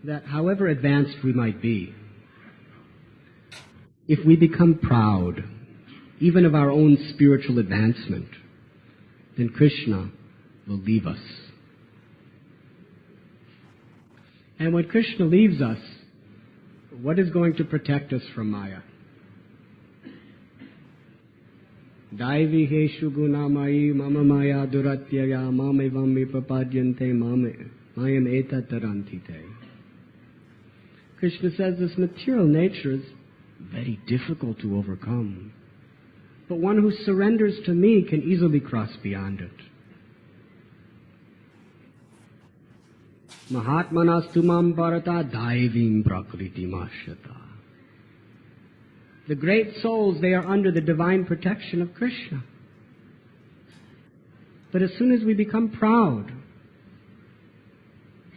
that however advanced we might be, if we become proud, even of our own spiritual advancement, then Krishna will leave us. And when Krishna leaves us, what is going to protect us from Maya? Daivi heshu gunamayi mama maya duratyaya mamevam vipapadyante mayam etattarantite. Krishna says this material nature is very difficult to overcome. But one who surrenders to me can easily cross beyond it. Mahatmanastu mam bharata daivim prakriti mashyata. The great souls, they are under the divine protection of Krishna. But as soon as we become proud,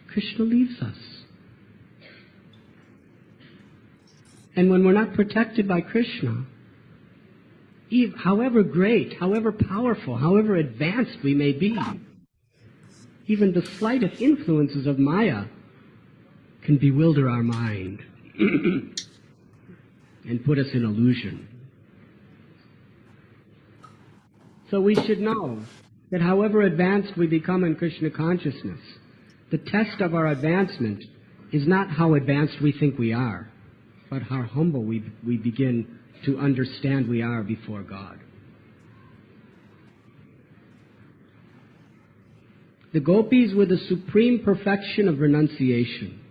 Krishna leaves us. And when we're not protected by Krishna, however great, however powerful, however advanced we may be, even the slightest influences of Maya can bewilder our mind and put us in illusion. So we should know that however advanced we become in Krishna consciousness, the test of our advancement is not how advanced we think we are, but how humble we begin to understand we are before God. The gopis were the supreme perfection of renunciation.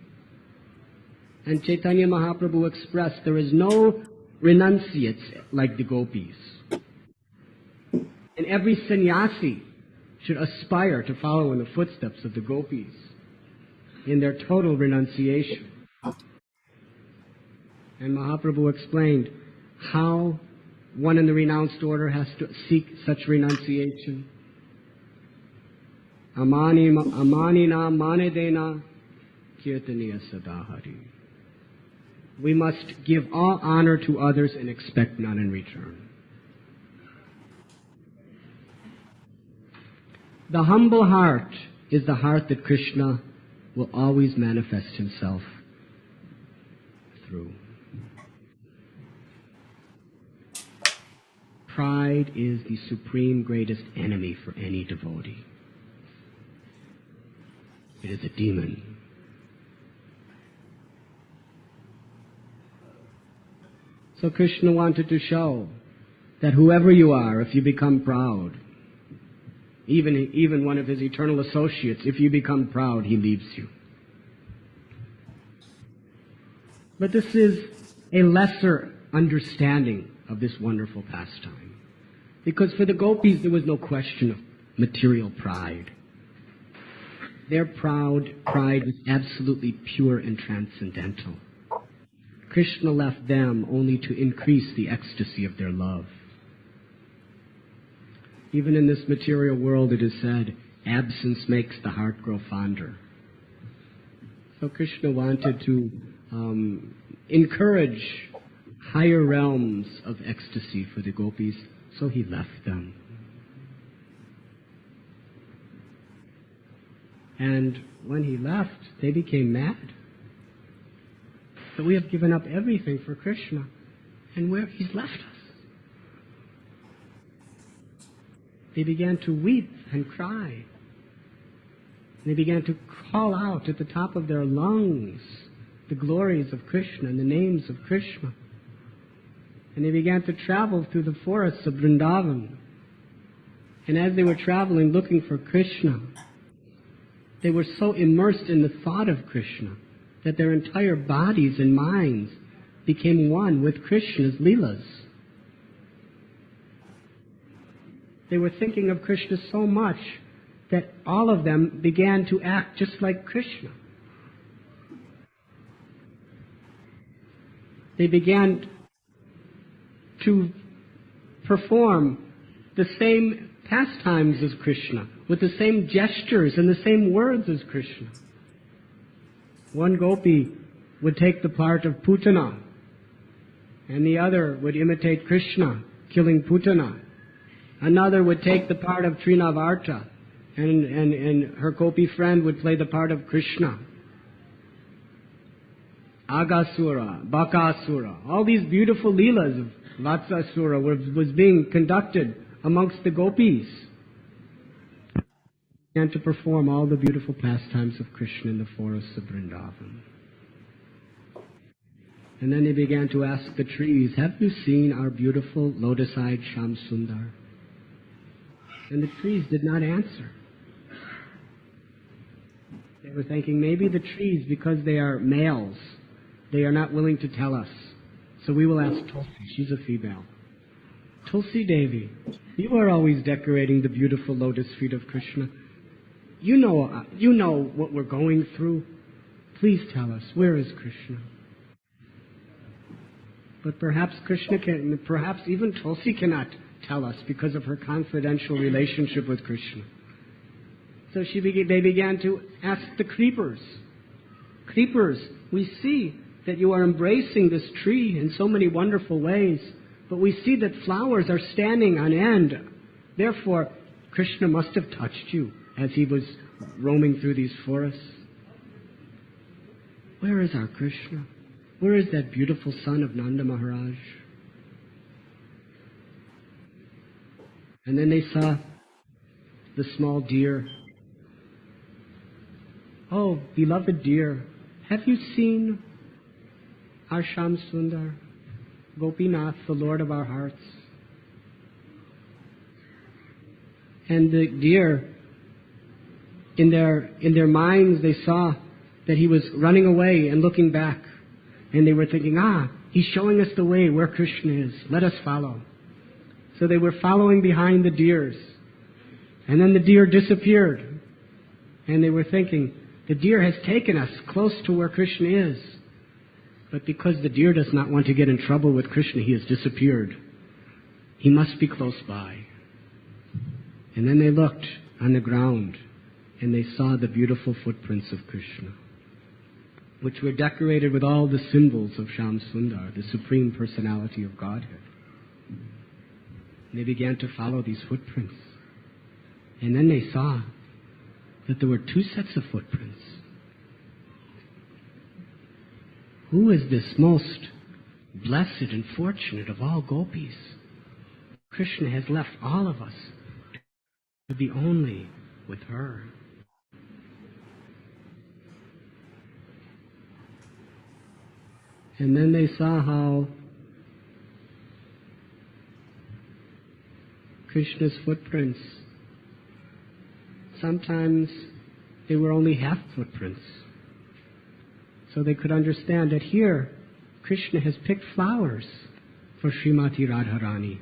And Chaitanya Mahaprabhu expressed, there is no renunciates like the gopis. And every sannyasi should aspire to follow in the footsteps of the gopis in their total renunciation. And Mahaprabhu explained how one in the renounced order has to seek such renunciation. Amanina manedena kirtaniya sadahari. We must give all honor to others and expect none in return. The humble heart is the heart that Krishna will always manifest himself through. Pride is the supreme greatest enemy for any devotee. It is a demon. So Krishna wanted to show that whoever you are, if you become proud, even one of his eternal associates, if you become proud, he leaves you. But this is a lesser understanding of this wonderful pastime. Because for the gopis, there was no question of material pride. Their pride was absolutely pure and transcendental. Krishna left them only to increase the ecstasy of their love. Even in this material world, it is said, absence makes the heart grow fonder. So Krishna wanted to encourage higher realms of ecstasy for the gopis, so he left them. And when he left, they became mad. That we have given up everything for Krishna, and where he's left us. They began to weep and cry. They began to call out at the top of their lungs the glories of Krishna and the names of Krishna. And they began to travel through the forests of Vrindavan. And as they were traveling looking for Krishna, they were so immersed in the thought of Krishna that their entire bodies and minds became one with Krishna's leelas. They were thinking of Krishna so much that all of them began to act just like Krishna. They began to perform the same pastimes as Krishna, with the same gestures and the same words as Krishna. One gopi would take the part of Putana, and the other would imitate Krishna, killing Putana. Another would take the part of Trinavarta, and her gopi friend would play the part of Krishna. Agasura, Bakasura, all these beautiful leelas of Vatsasura was being conducted amongst the gopis, and to perform all the beautiful pastimes of Krishna in the forests of Vrindavan. And then they began to ask the trees, have you seen our beautiful lotus-eyed Shyam Sundar? And the trees did not answer. They were thinking maybe the trees, because they are males, they are not willing to tell us. So we will ask Tulsi, she's a female. Tulsi Devi, you are always decorating the beautiful lotus feet of Krishna. You know what we're going through. Please tell us, where is Krishna? But perhaps even Tulsi cannot tell us because of her confidential relationship with Krishna. So they began to ask the creepers. Creepers, we see that you are embracing this tree in so many wonderful ways, but we see that flowers are standing on end. Therefore, Krishna must have touched you as he was roaming through these forests. Where is our Krishna? Where is that beautiful son of Nanda Maharaj? And then they saw the small deer. Oh, beloved deer, have you seen our Shyam Sundar, Gopinath, the Lord of our hearts? And the deer, in their minds, they saw that he was running away and looking back. And they were thinking, he's showing us the way where Krishna is. Let us follow. So they were following behind the deers. And then the deer disappeared. And they were thinking, the deer has taken us close to where Krishna is. But because the deer does not want to get in trouble with Krishna, he has disappeared. He must be close by. And then they looked on the ground, and they saw the beautiful footprints of Krishna, which were decorated with all the symbols of Shyam Sundar, the Supreme Personality of Godhead. And they began to follow these footprints. And then they saw that there were two sets of footprints. Who is this most blessed and fortunate of all gopis? Krishna has left all of us to be only with her. And then they saw how Krishna's footprints, sometimes they were only half footprints. So they could understand that here, Krishna has picked flowers for Srimati Radharani,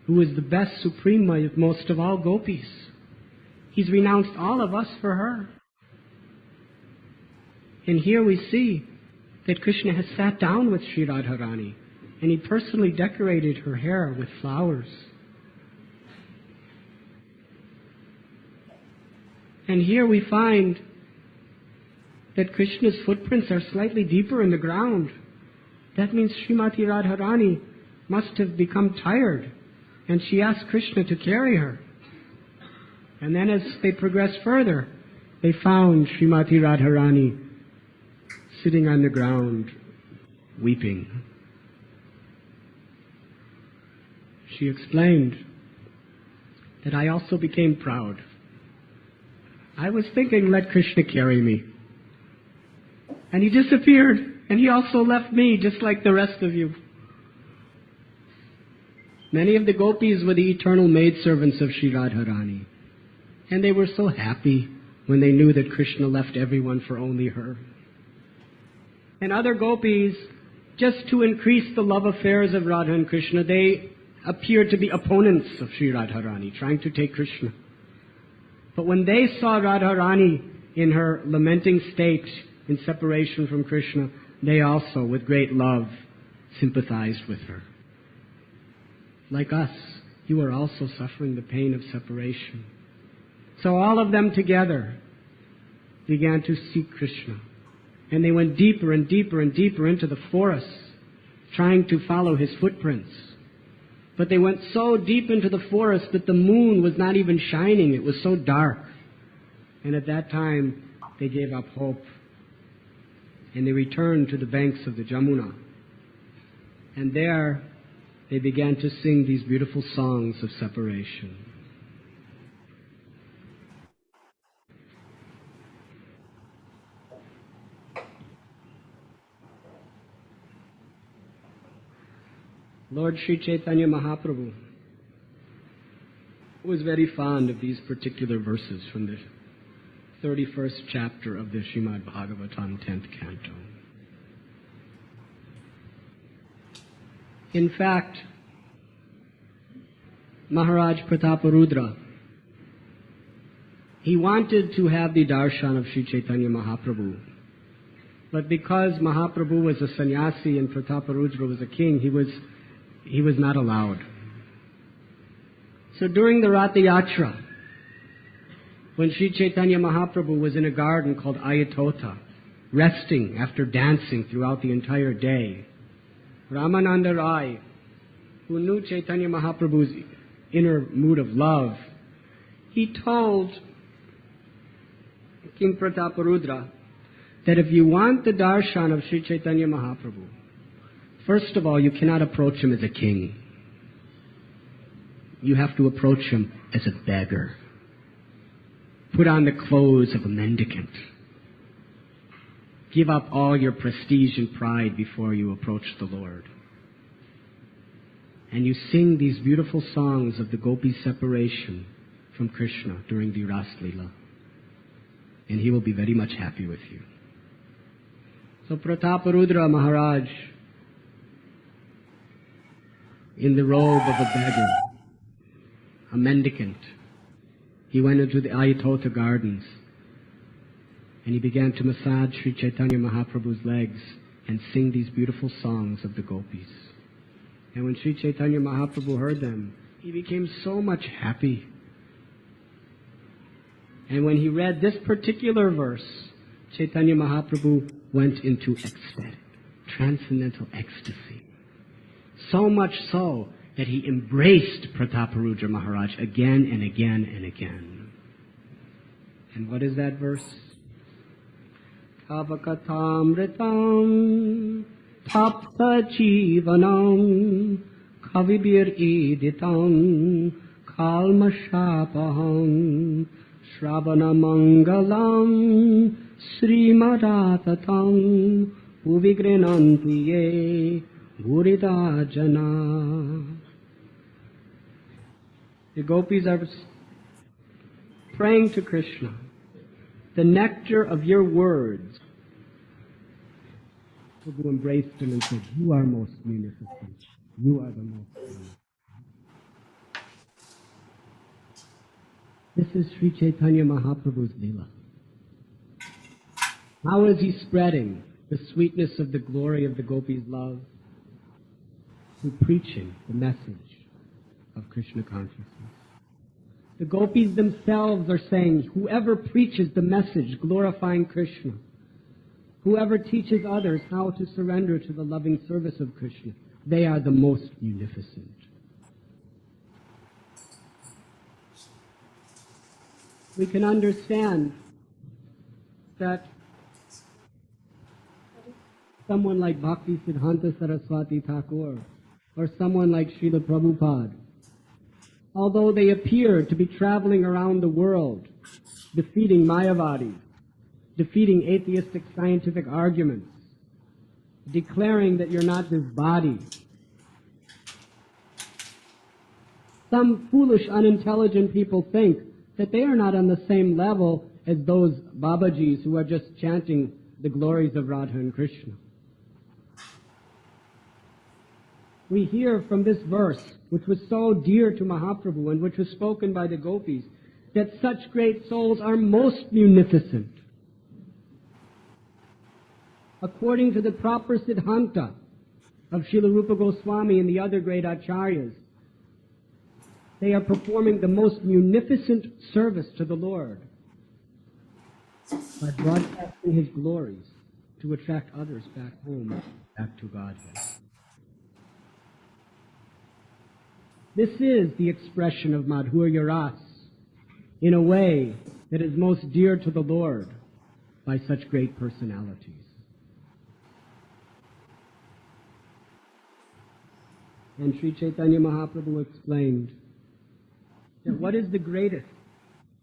who is the best, supreme, most of all gopis. He's renounced all of us for her. And here we see that Krishna has sat down with Sri Radharani, and he personally decorated her hair with flowers. And here we find that Krishna's footprints are slightly deeper in the ground. That means Srimati Radharani must have become tired, and she asked Krishna to carry her. And then as they progressed further, they found Srimati Radharani sitting on the ground, weeping. She explained that I also became proud. I was thinking, let Krishna carry me. And he disappeared, and he also left me, just like the rest of you. Many of the gopis were the eternal maidservants of Sri Radharani, and they were so happy when they knew that Krishna left everyone for only her. And other gopis, just to increase the love affairs of Radha and Krishna, they appeared to be opponents of Sri Radharani, trying to take Krishna. But when they saw Radharani in her lamenting state, in separation from Krishna, they also, with great love, sympathized with her. Like us, you are also suffering the pain of separation. So all of them together began to seek Krishna. And they went deeper and deeper and deeper into the forests, trying to follow his footprints. But they went so deep into the forest that the moon was not even shining. It was so dark. And at that time, they gave up hope. and they returned to the banks of the Jamuna. And there they began to sing these beautiful songs of separation. Lord Sri Chaitanya Mahaprabhu was very fond of these particular verses from the 31st chapter of the Srimad Bhagavatam, 10th canto. In fact, Maharaj Prataparudra, he wanted to have the darshan of Sri Chaitanya Mahaprabhu, but because Mahaprabhu was a sannyasi and Prataparudra was a king, he was not allowed. So during the Ratha Yatra, when Sri Chaitanya Mahaprabhu was in a garden called Ayatota, resting after dancing throughout the entire day, Ramananda Rai, who knew Chaitanya Mahaprabhu's inner mood of love, he told King Prataparudra that if you want the darshan of Sri Chaitanya Mahaprabhu, first of all, you cannot approach him as a king. You have to approach him as a beggar. Put on the clothes of a mendicant. Give up all your prestige and pride before you approach the Lord. And you sing these beautiful songs of the Gopi separation from Krishna during the Ras Leela. And he will be very much happy with you. So Prataparudra Maharaj, in the robe of a beggar, a mendicant, he went into the Ayatota gardens and he began to massage Sri Chaitanya Mahaprabhu's legs and sing these beautiful songs of the gopis. And when Sri Chaitanya Mahaprabhu heard them, he became so much happy. And when he read this particular verse, Chaitanya Mahaprabhu went into ecstatic, transcendental ecstasy. So much so that he embraced Prataparudra Maharaj again and again and again. And what is that verse? Kavakatamritam tapta jivanam kavibir iditam kalmashapaham shravana mangalam srimadatatam uvigrinantiye gurida jana. The gopis are praying to Krishna. The nectar of your words. Prabhu embraced him and said, you are most munificent. You are the most munificent. This is Sri Chaitanya Mahaprabhu's Leela. How is he spreading the sweetness of the glory of the gopis' love? Through preaching the message of Krishna consciousness. The gopis themselves are saying, whoever preaches the message glorifying Krishna, whoever teaches others how to surrender to the loving service of Krishna, they are the most munificent. We can understand that someone like Bhakti Siddhanta Saraswati Thakur or someone like Srila Prabhupada, although they appear to be traveling around the world, defeating Mayavadis, defeating atheistic scientific arguments, declaring that you're not this body. Some foolish, unintelligent people think that they are not on the same level as those Babajis who are just chanting the glories of Radha and Krishna. We hear from this verse, which was so dear to Mahaprabhu and which was spoken by the gopis, that such great souls are most munificent. According to the proper Siddhanta of Srila Rupa Goswami and the other great acharyas, they are performing the most munificent service to the Lord by broadcasting His glories to attract others back home, back to Godhead. This is the expression of Madhurya Ras in a way that is most dear to the Lord by such great personalities. And Sri Chaitanya Mahaprabhu explained that what is the greatest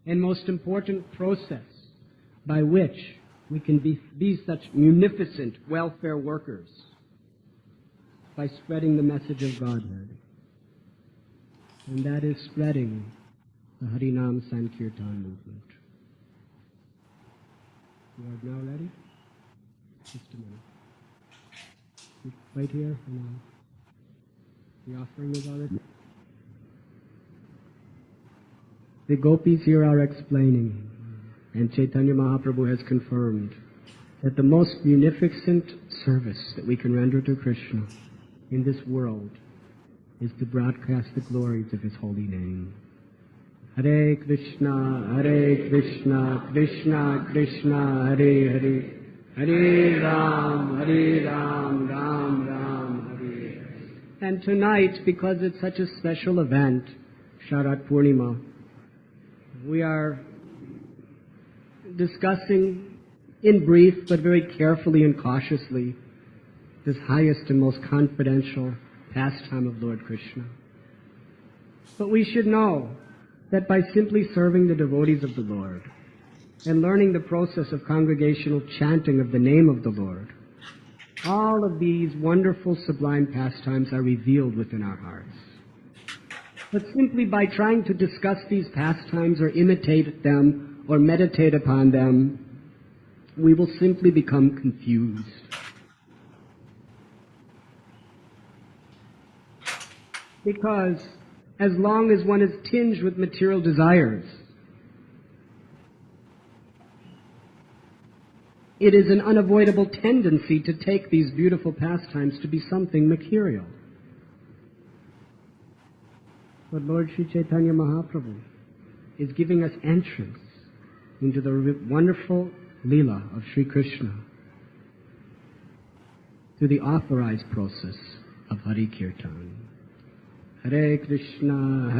and most important process by which we can be such munificent welfare workers? By spreading the message of Godhead. And that is spreading the Harinam Sankirtan movement. You are now ready? Just a minute. Right here? No. The offering is already. The gopis here are explaining, and Chaitanya Mahaprabhu has confirmed, that the most munificent service that we can render to Krishna in this world is to broadcast the glories of His holy name. Hare Krishna, Krishna Krishna, Hare Hare, Hare Ram, Ram Ram, Hare Hare. And tonight, because it's such a special event, Sharat Purnima, we are discussing in brief but very carefully and cautiously this highest and most confidential pastime of Lord Krishna. But we should know that by simply serving the devotees of the Lord and learning the process of congregational chanting of the name of the Lord, all of these wonderful sublime pastimes are revealed within our hearts. But simply by trying to discuss these pastimes or imitate them or meditate upon them, we will simply become confused. Because as long as one is tinged with material desires, it is an unavoidable tendency to take these beautiful pastimes to be something material. But Lord Sri Chaitanya Mahaprabhu is giving us entrance into the wonderful Leela of Sri Krishna through the authorized process of Hari Kirtan. Hare Krishna,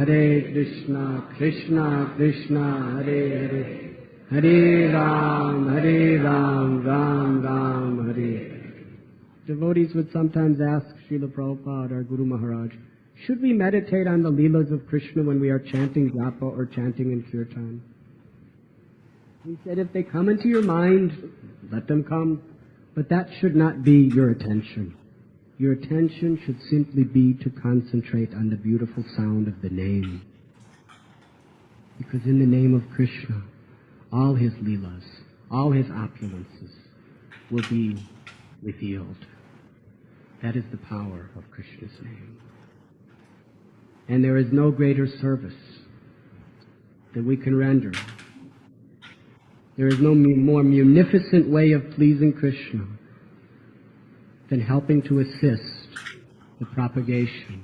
Krishna Krishna, Hare Hare, Hare Ram, Ram Ram, Hare Hare. Devotees would sometimes ask Srila Prabhupada, our Guru Maharaj, should we meditate on the Leelas of Krishna when we are chanting japa or chanting in kirtan? He said, if they come into your mind, let them come, but that should not be your attention. Your attention should simply be to concentrate on the beautiful sound of the name. Because in the name of Krishna, all His Leelas, all His opulences will be revealed. That is the power of Krishna's name. And there is no greater service that we can render. There is no more munificent way of pleasing Krishna than helping to assist the propagation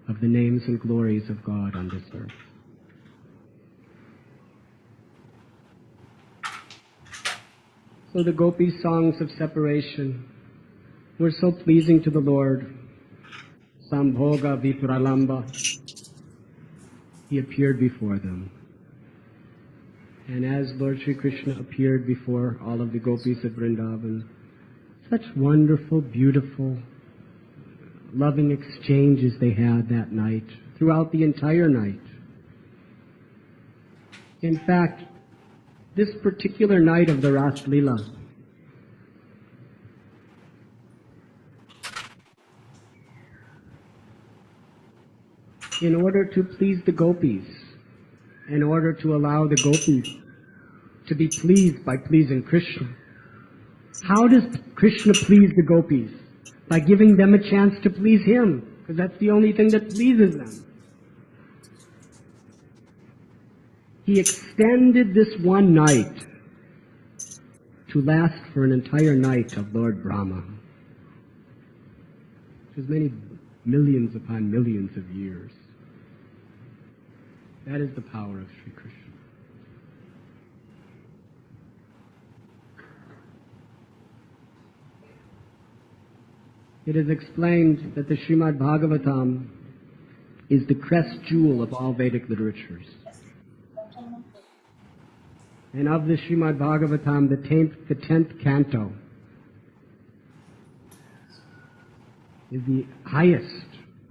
of the names and glories of God on this earth. So the gopis' songs of separation were so pleasing to the Lord. Sambhoga Vipralamba. He appeared before them. And as Lord Sri Krishna appeared before all of the gopis of Vrindavan, such wonderful, beautiful, loving exchanges they had that night, throughout the entire night. In fact, this particular night of the Ras Leela, in order to please the gopis, in order to allow the gopis to be pleased by pleasing Krishna. How does Krishna please the gopis? By giving them a chance to please Him, because that's the only thing that pleases them. He extended this one night to last for an entire night of Lord Brahma, which is many millions upon millions of years. That is the power of Sri Krishna. It is explained that the Srimad Bhagavatam is the crest jewel of all Vedic literatures. And of the Srimad Bhagavatam, the 10th canto is the highest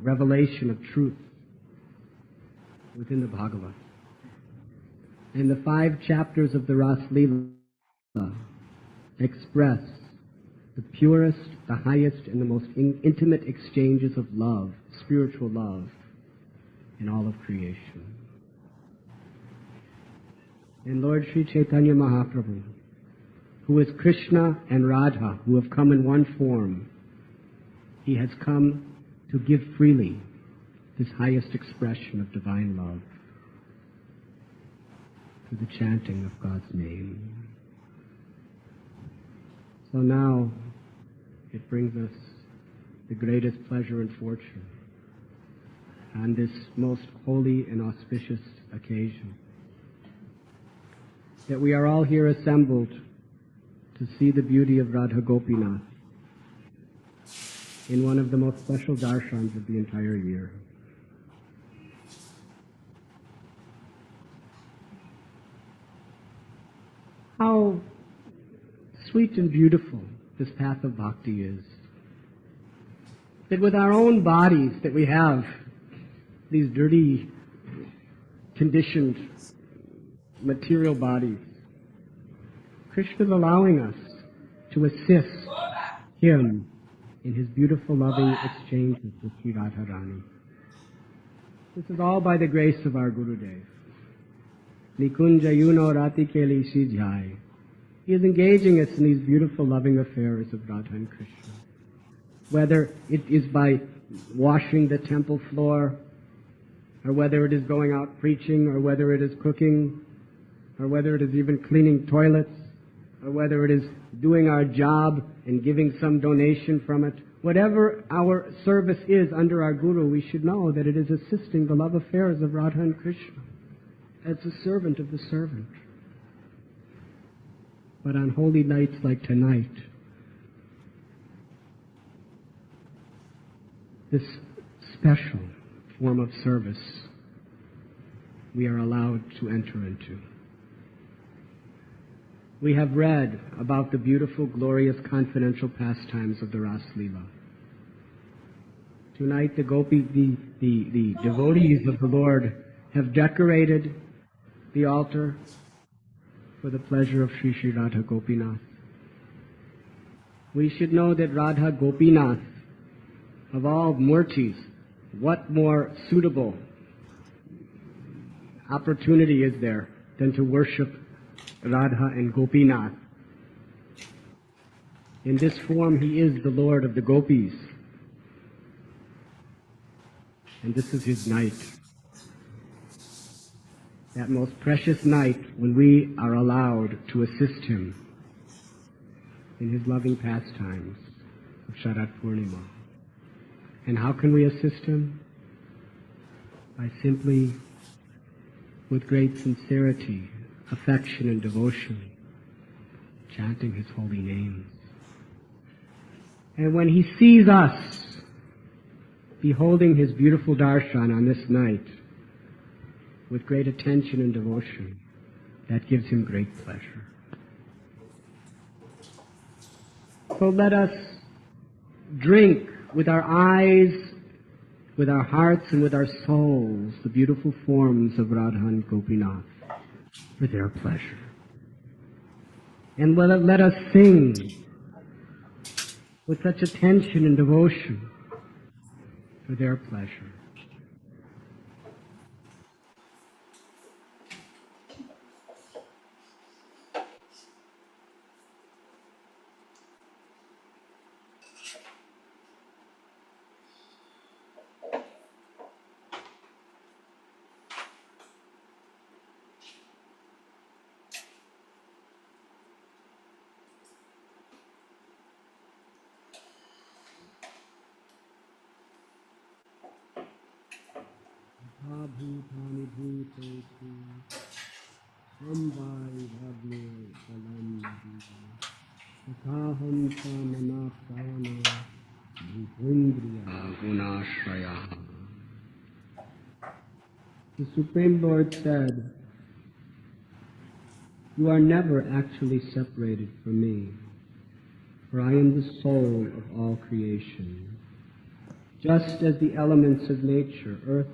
revelation of truth within the Bhagavad. And the 5 chapters of the Ras Leela express the purest, the highest, and the most intimate exchanges of love, spiritual love, in all of creation. And Lord Sri Chaitanya Mahaprabhu, who is Krishna and Radha, who have come in one form, he has come to give freely this highest expression of divine love through the chanting of God's name. So now it brings us the greatest pleasure and fortune on this most holy and auspicious occasion that we are all here assembled to see the beauty of Radha Gopinath in one of the most special darshans of the entire year. How sweet and beautiful this path of bhakti is. That with our own bodies that we have, these dirty, conditioned, material bodies, Krishna is allowing us to assist him in his beautiful, loving exchanges with Sri Radharani. This is all by the grace of our Gurudev. Nikunja yuno rati keli shijhai. He is engaging us in these beautiful, loving affairs of Radha and Krishna. Whether it is by washing the temple floor, or whether it is going out preaching, or whether it is cooking, or whether it is even cleaning toilets, or whether it is doing our job and giving some donation from it. Whatever our service is under our Guru, we should know that it is assisting the love affairs of Radha and Krishna as the servant of the servant. But on holy nights like tonight, this special form of service we are allowed to enter into. We have read about the beautiful, glorious, confidential pastimes of the Ras Leela. Tonight the devotees of the Lord have decorated the altar for the pleasure of Sri Sri Radha Gopinath. We should know that Radha Gopinath, of all murtis, what more suitable opportunity is there than to worship Radha and Gopinath? In this form, he is the Lord of the Gopis. And this is his night. That most precious night when we are allowed to assist him in his loving pastimes of Sharat Purnima. And how can we assist him? By simply, with great sincerity, affection and devotion, chanting his holy names. And when he sees us beholding his beautiful darshan on this night with great attention and devotion, that gives him great pleasure. So let us drink with our eyes, with our hearts, and with our souls the beautiful forms of Radha and Gopinath for their pleasure. And let us sing with such attention and devotion for their pleasure. Bhutani bhutesu samvai bhavne salam sakaham samana pravana bhutendriya gunashraya. The Supreme Lord said, "You are never actually separated from me, for I am the soul of all creation. Just as the elements of nature, earth,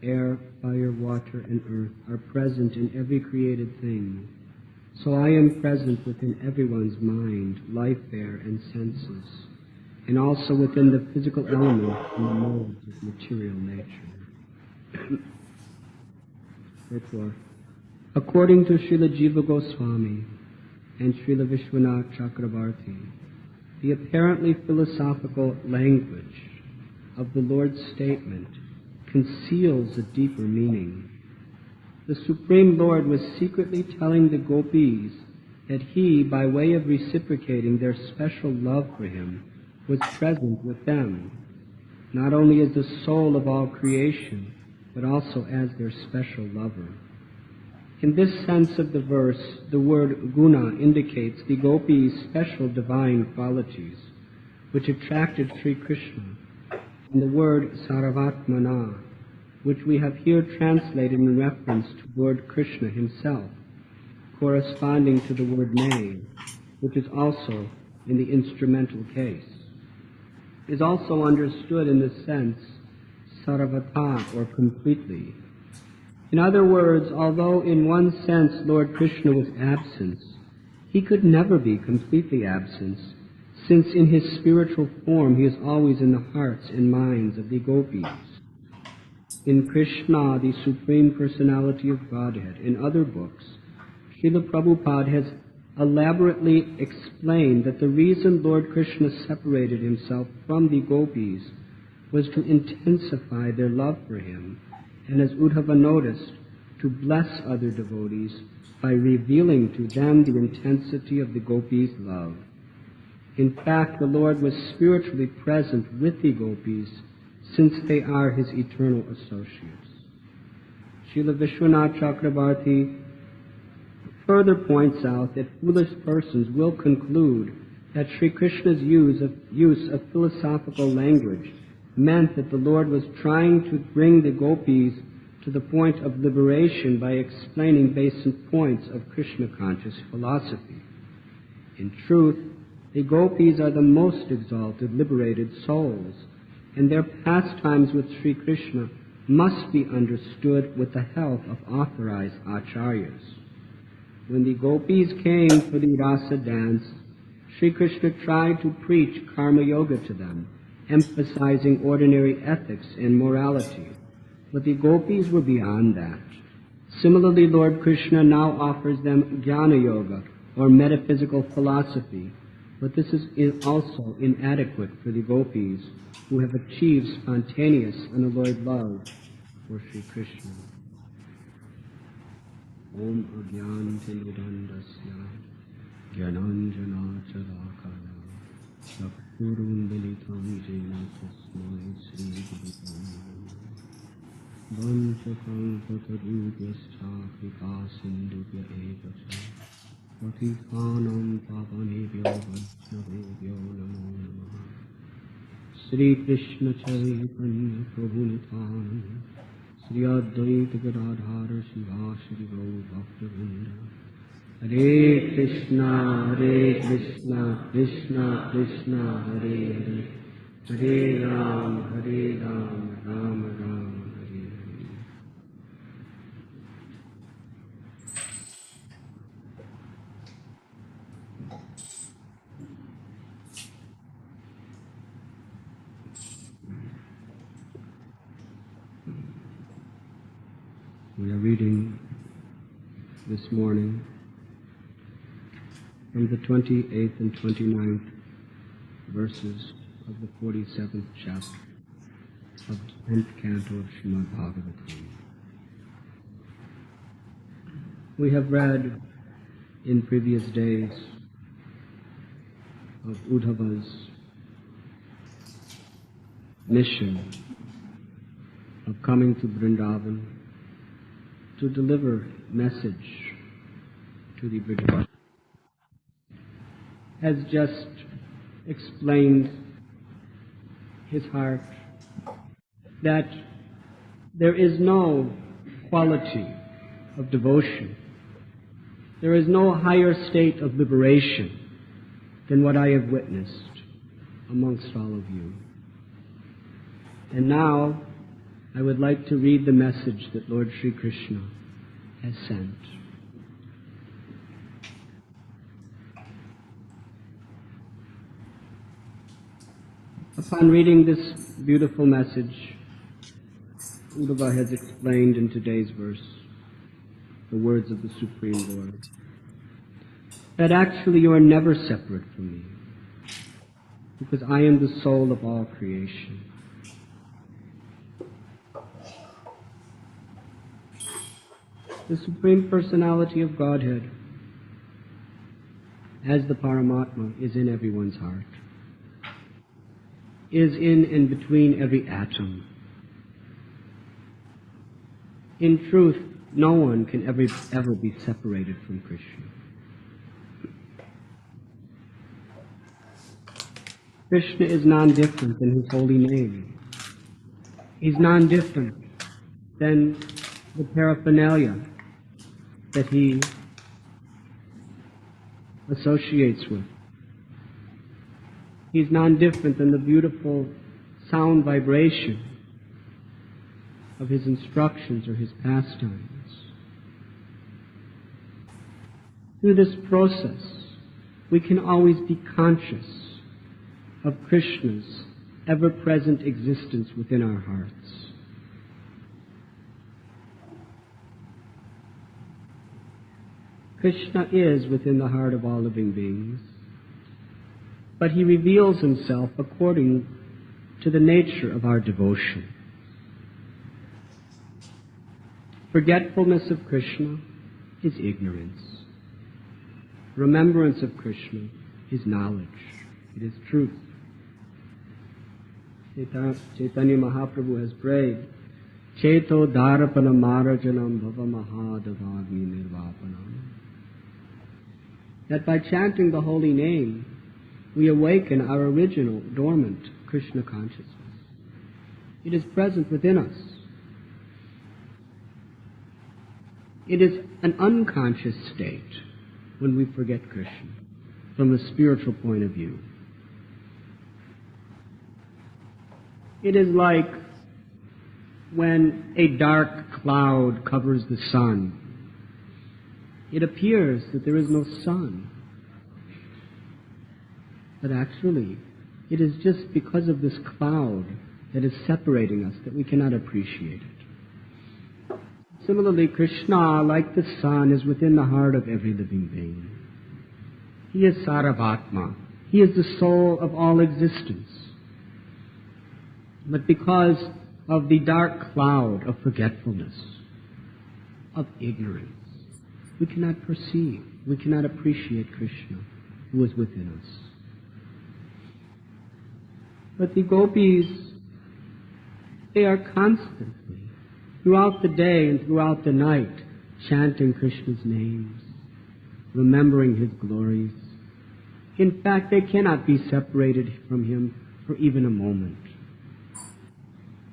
air, fire, water, and earth, are present in every created thing, so I am present within everyone's mind, life air, and senses, and also within the physical elements and the modes of material nature. Therefore, according to Srila Jiva Goswami and Srila Vishwanath Chakravarti, the apparently philosophical language of the Lord's statement conceals a deeper meaning. The Supreme Lord was secretly telling the gopis that He, by way of reciprocating their special love for Him, was present with them, not only as the soul of all creation, but also as their special lover. In this sense of the verse, the word guna indicates the gopis' special divine qualities, which attracted Sri Krishna, and the word saravatmana, which we have here translated in reference to Lord Krishna himself, corresponding to the word may, which is also in the instrumental case, is also understood in the sense saravata, or completely. In other words, although in one sense Lord Krishna was absent, He could never be completely absent, since in His spiritual form He is always in the hearts and minds of the gopis. In Krishna, the Supreme Personality of Godhead, in other books, Srila Prabhupada has elaborately explained that the reason Lord Krishna separated Himself from the gopis was to intensify their love for Him, and as Uddhava noticed, to bless other devotees by revealing to them the intensity of the gopis' love. In fact, the Lord was spiritually present with the gopis, since they are His eternal associates. Srila Vishwanath Chakravarti further points out that foolish persons will conclude that Sri Krishna's use of philosophical language meant that the Lord was trying to bring the gopis to the point of liberation by explaining basic points of Krishna-conscious philosophy. In truth, the gopis are the most exalted, liberated souls, and their pastimes with Sri Krishna must be understood with the help of authorized acharyas. When the gopis came for the rasa dance, Sri Krishna tried to preach karma yoga to them, emphasizing ordinary ethics and morality. But the gopis were beyond that. Similarly, Lord Krishna now offers them jnana yoga, or metaphysical philosophy, but this is also inadequate for the gopis, who have achieved spontaneous, unalloyed love for Sri Krishna. Om Agyantilidandasya Gyananjana Chalakaya Chakkurundalitam Jena Tasmai Sri Guru Vanchakalpatarubhyascha Kripa Sindhubhya Evacha Patithanam Pavanebhyo Vaishnavebhyo Namo Namaha. Sri Krishna Chaitanya Prabhu Nityananda Sri Advaita Gadadhara Shiva Shri Gaur Bhaktivinoda. Hare Krishna, Krishna Krishna, Hare Hare, Hare Ram, Ram Ram, Hare Hare. We are reading this morning from the 28th and 29th verses of the 47th chapter of the 10th canto of Srimad Bhagavatam. We have read in previous days of Uddhava's mission of coming to Vrindavan to deliver message to the Brajavasis. Has just explained his heart that there is no quality of devotion, there is no higher state of liberation than what I have witnessed amongst all of you. And now, I would like to read the message that Lord Sri Krishna has sent. Upon reading this beautiful message, Uddhava has explained in today's verse the words of the Supreme Lord, that actually you are never separate from me, because I am the soul of all creation. The Supreme Personality of Godhead, as the Paramatma, is in everyone's heart, is in and between every atom. In truth, no one can ever be separated from Krishna. Krishna is non-different than his holy name. He's non-different than the paraphernalia that he associates with. He's non-different than the beautiful sound vibration of his instructions or his pastimes. Through this process, we can always be conscious of Krishna's ever-present existence within our hearts. Krishna is within the heart of all living beings, but he reveals himself according to the nature of our devotion. Forgetfulness of Krishna is ignorance. Remembrance of Krishna is knowledge. It is truth. Chaitanya Mahaprabhu has prayed, Cheto Dharapana Marajanam Bhava Mahadavagni Nirvapanam. That by chanting the holy name, we awaken our original dormant Krishna consciousness. It is present within us. It is an unconscious state when we forget Krishna from a spiritual point of view. It is like when a dark cloud covers the sun. It appears that there is no sun. But actually, it is just because of this cloud that is separating us that we cannot appreciate it. Similarly, Krishna, like the sun, is within the heart of every living being. He is Saravatma. He is the soul of all existence. But because of the dark cloud of forgetfulness, of ignorance, we cannot perceive, we cannot appreciate Krishna, who is within us. But the gopis, they are constantly, throughout the day and throughout the night, chanting Krishna's names, remembering his glories. In fact, they cannot be separated from him for even a moment.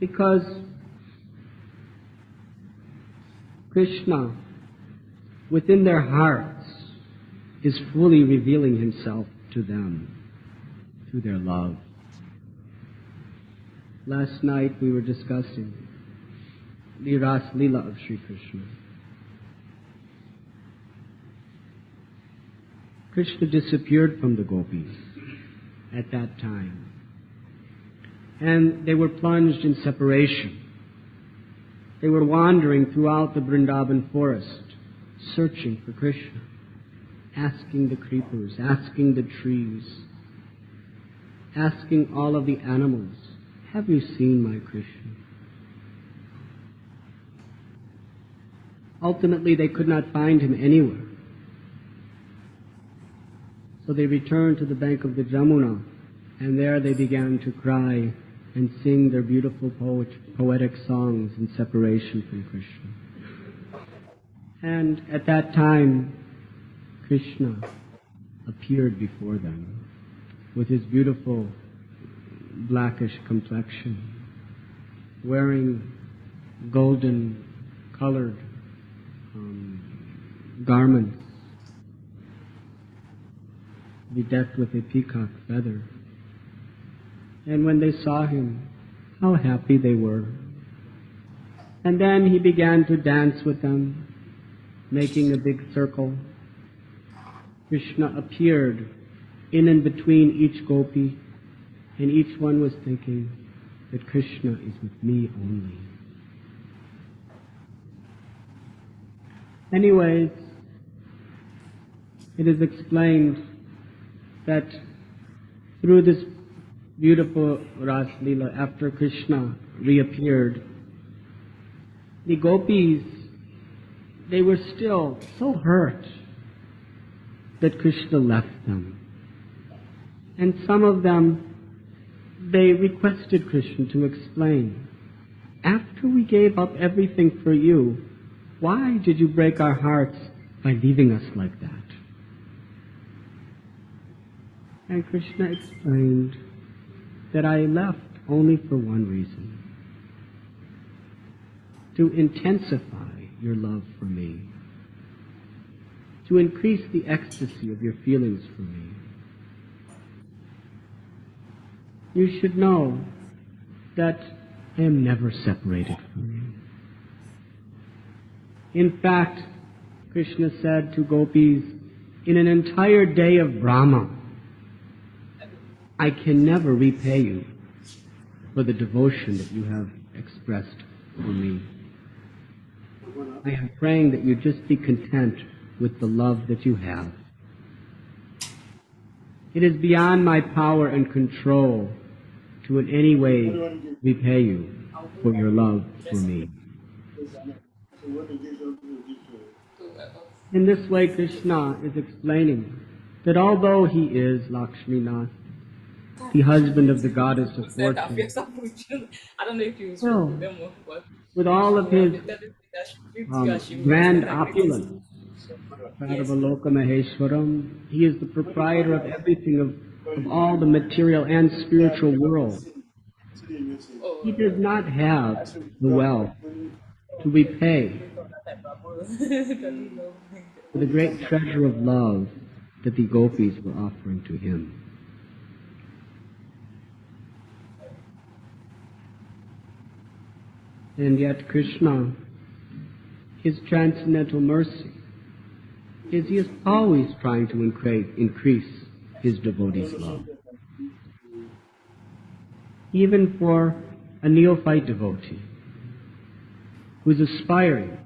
Because Krishna, within their hearts, is fully revealing himself to them through their love. Last night we were discussing the Ras Lila of Sri Krishna. Krishna disappeared from the gopis at that time, and they were plunged in separation. They were wandering throughout the Vrindavan forest, searching for Krishna, asking the creepers, asking the trees, asking all of the animals, have you seen my Krishna? Ultimately, they could not find him anywhere. So they returned to the bank of the Jamuna, and there they began to cry and sing their beautiful poetic songs in separation from Krishna. And at that time, Krishna appeared before them with his beautiful blackish complexion, wearing golden-colored garments, bedecked with a peacock feather. And when they saw him, how happy they were. And then he began to dance with them, making a big circle. Krishna appeared in and between each gopi, and each one was thinking that Krishna is with me only. Anyways, it is explained that through this beautiful Ras Leela, after Krishna reappeared, the gopis, they were still so hurt that Krishna left them. And some of them, they requested Krishna to explain, after we gave up everything for you, why did you break our hearts by leaving us like that? And Krishna explained that I left only for one reason: to intensify your love for me, to increase the ecstasy of your feelings for me. You should know that I am never separated from you. In fact, Krishna said to gopis, in an entire day of Brahma, I can never repay you for the devotion that you have expressed for me. I am praying that you just be content with the love that you have. It is beyond my power and control to in any way repay you for your love for me. In this way, Krishna is explaining that although he is Lakshmanath, the husband of the goddess of fortune, still, with all of his grand opulence, Pradavaloka Maheshwaram, he is the proprietor of everything, of all the material and spiritual world. He does not have the wealth to repay for the great treasure of love that the gopis were offering to him. And yet Krishna, his transcendental mercy, is he is always trying to increase his devotees' love. Even for a neophyte devotee who is aspiring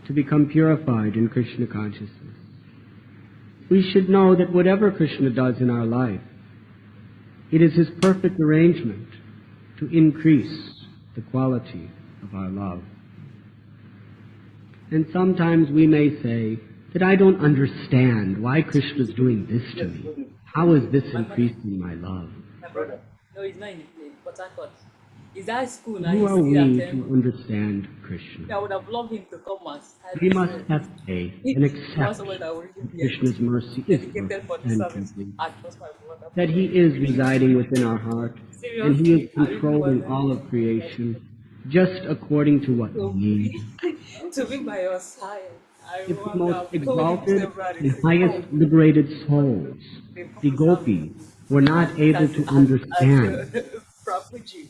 to become purified in Krishna consciousness, we should know that whatever Krishna does in our life, it is his perfect arrangement to increase the quality of our love. And sometimes we may say that I don't understand why Krishna is doing this to me. How is this increasing my love? No, he's not in the plane. But I thought, is that school now? Who He's are still we attending. to understand Krishna? I would have loved him to come and have We his must have faith and He was accept someone that would that really be Krishna's mercy is dedicated for perfect the and service. complete, I trust my brother. that he is residing within our heart, and he is Seriously, I really controlling wanted all of creation just according to what we to need. to be by your side. I If the would most have told him exalted severally and to highest come. liberated souls, They come the to serve gopis, were not able as to understand Prabhuji.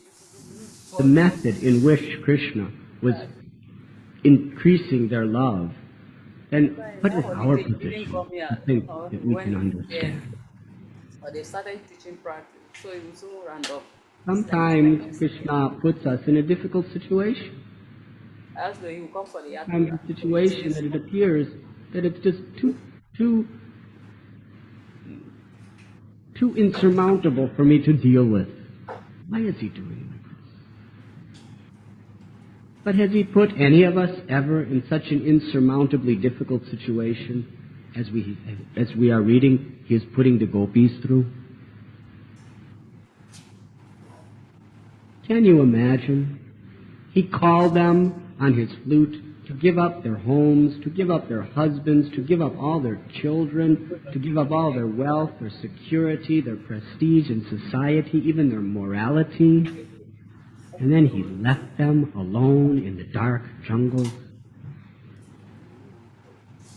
the method in which Krishna was increasing their love, then what is our He didn't position come here to think that we can when understand? or they started teaching practice, so it was so random. Sometimes Krishna puts us in a difficult situation. As though you come for the Sometimes yatra. a situation that it appears that it's just too insurmountable for me to deal with. Why is he doing this? But has he put any of us ever in such an insurmountably difficult situation as we are reading he is putting the gopis through? Can you imagine? He called them on his flute to give up their homes, to give up their husbands, to give up all their children, to give up all their wealth, their security, their prestige in society, even their morality. And then he left them alone in the dark jungles.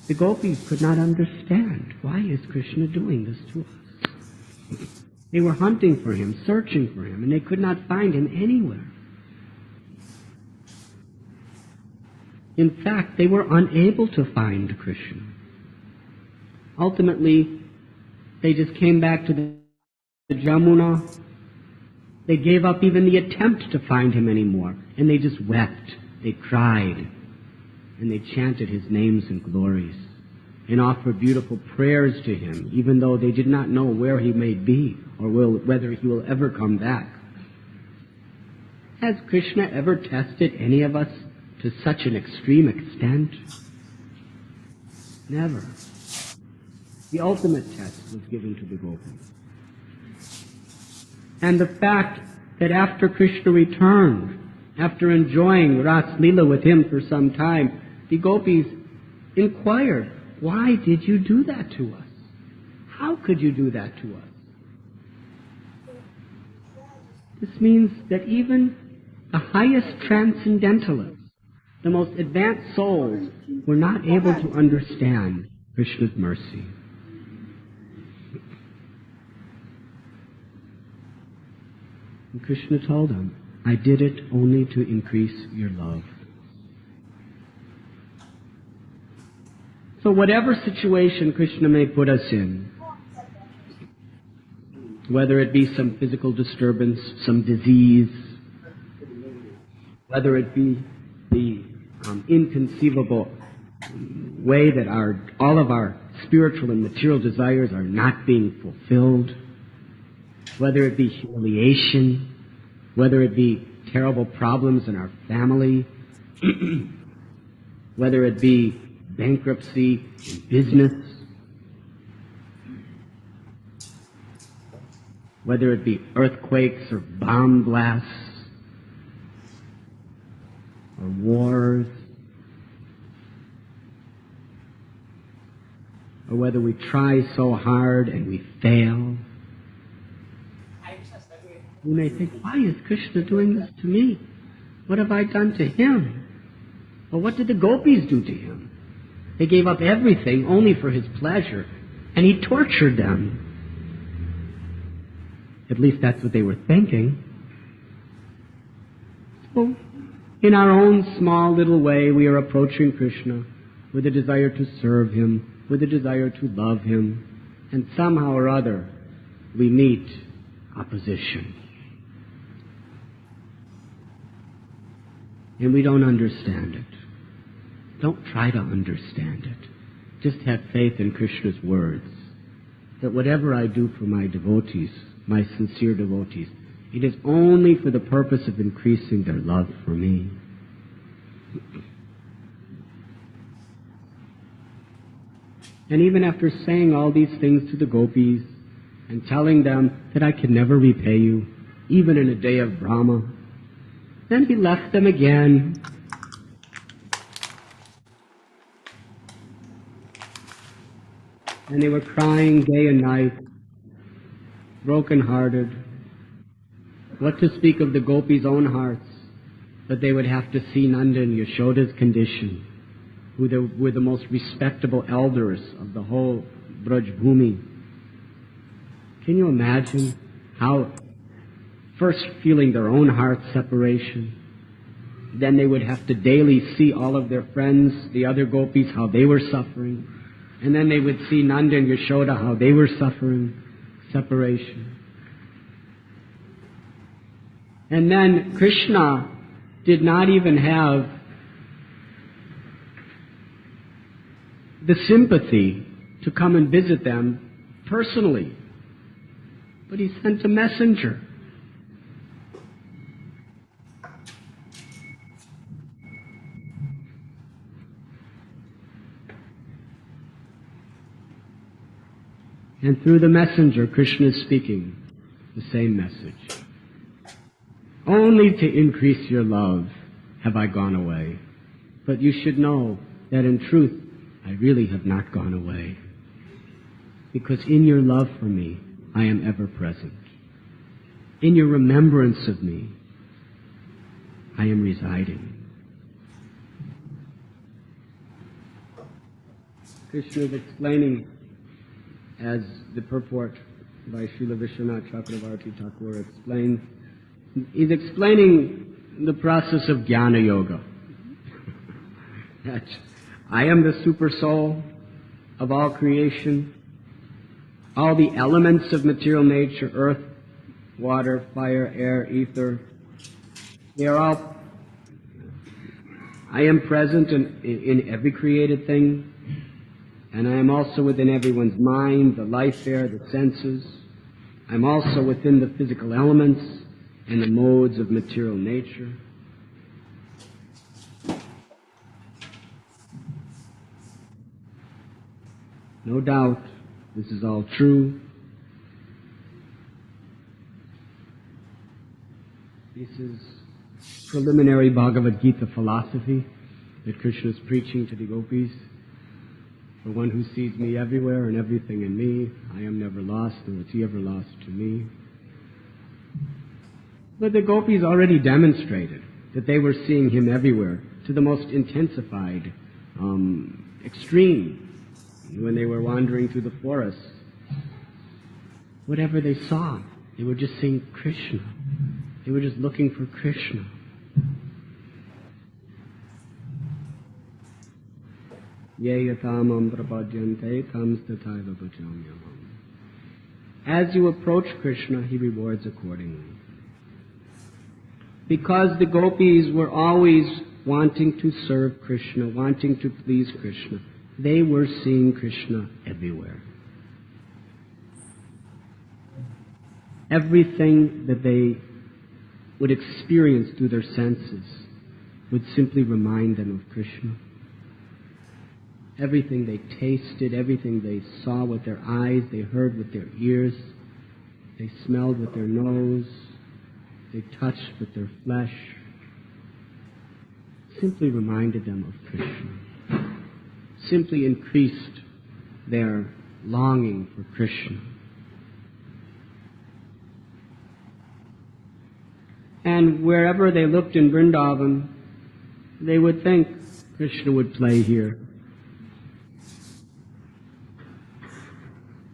The gopis could not understand, why is Krishna doing this to us? They were hunting for him, searching for him, and they could not find him anywhere. In fact, they were unable to find Krishna. Ultimately, they just came back to the Jamuna. They gave up even the attempt to find him anymore, and they just wept. They cried, and they chanted his names and glories, and offered beautiful prayers to him, even though they did not know where he may be or whether he will ever come back. Has Krishna ever tested any of us to such an extreme extent? Never. The ultimate test was given to the gopis. And the fact that after Krishna returned, after enjoying Ras Leela with him for some time, the gopis inquired, "Why did you do that to us? How could you do that to us?" This means that even the highest transcendentalists, the most advanced souls, were not able to understand Krishna's mercy. And Krishna told them, "I did it only to increase your love." So whatever situation Krishna may put us in, whether it be some physical disturbance, some disease, whether it be the inconceivable way that all of our spiritual and material desires are not being fulfilled, whether it be humiliation, whether it be terrible problems in our family, whether it be bankruptcy in business, whether it be earthquakes or bomb blasts or wars, or whether we try so hard and we fail. We may think, why is Krishna doing this to me? What have I done to him? Well, what did the gopis do to him? They gave up everything only for his pleasure, and he tortured them. At least that's what they were thinking. So, in our own small little way, we are approaching Krishna with a desire to serve him, with a desire to love him, and somehow or other we meet opposition. And we don't understand it. Don't try to understand it. Just have faith in Krishna's words, that whatever I do for my devotees, my sincere devotees, it is only for the purpose of increasing their love for me. And even after saying all these things to the gopis and telling them that I can never repay you, even in a day of Brahma, then he left them again. And they were crying day and night, broken-hearted. What to speak of the gopis' own hearts, that they would have to see Nanda and Yashoda's condition, who were the most respectable elders of the whole Braj Bhumi. Can you imagine how, first feeling their own heart separation, then they would have to daily see all of their friends, the other gopis, how they were suffering, and then they would see Nanda and Yashoda, how they were suffering separation. And then Krishna did not even have the sympathy to come and visit them personally, but he sent a messenger. And through the messenger, Krishna is speaking the same message. Only to increase your love have I gone away. But you should know that in truth, I really have not gone away. Because in your love for me, I am ever present. In your remembrance of me, I am residing. Krishna is explaining as the purport by Srila Vishwanath Chakravarti Thakur explains. He's explaining the process of Jnana Yoga. That I am the super soul of all creation. All the elements of material nature, earth, water, fire, air, ether, they are all, I am present in every created thing, and I am also within everyone's mind, the life air, the senses. I'm also within the physical elements and the modes of material nature. No doubt, this is all true. This is preliminary Bhagavad Gita philosophy that Krishna is preaching to the gopis. For one who sees me everywhere and everything in me, I am never lost, nor is he ever lost to me. But the gopis already demonstrated that they were seeing him everywhere to the most intensified extreme when they were wandering through the forest. Whatever they saw, they were just seeing Krishna. They were just looking for Krishna. As you approach Krishna, he rewards accordingly. Because the gopis were always wanting to serve Krishna, wanting to please Krishna, they were seeing Krishna everywhere. Everything that they would experience through their senses would simply remind them of Krishna. Everything they tasted, everything they saw with their eyes, they heard with their ears, they smelled with their nose, they touched with their flesh, simply reminded them of Krishna, simply increased their longing for Krishna. And wherever they looked in Vrindavan, they would think Krishna would play here.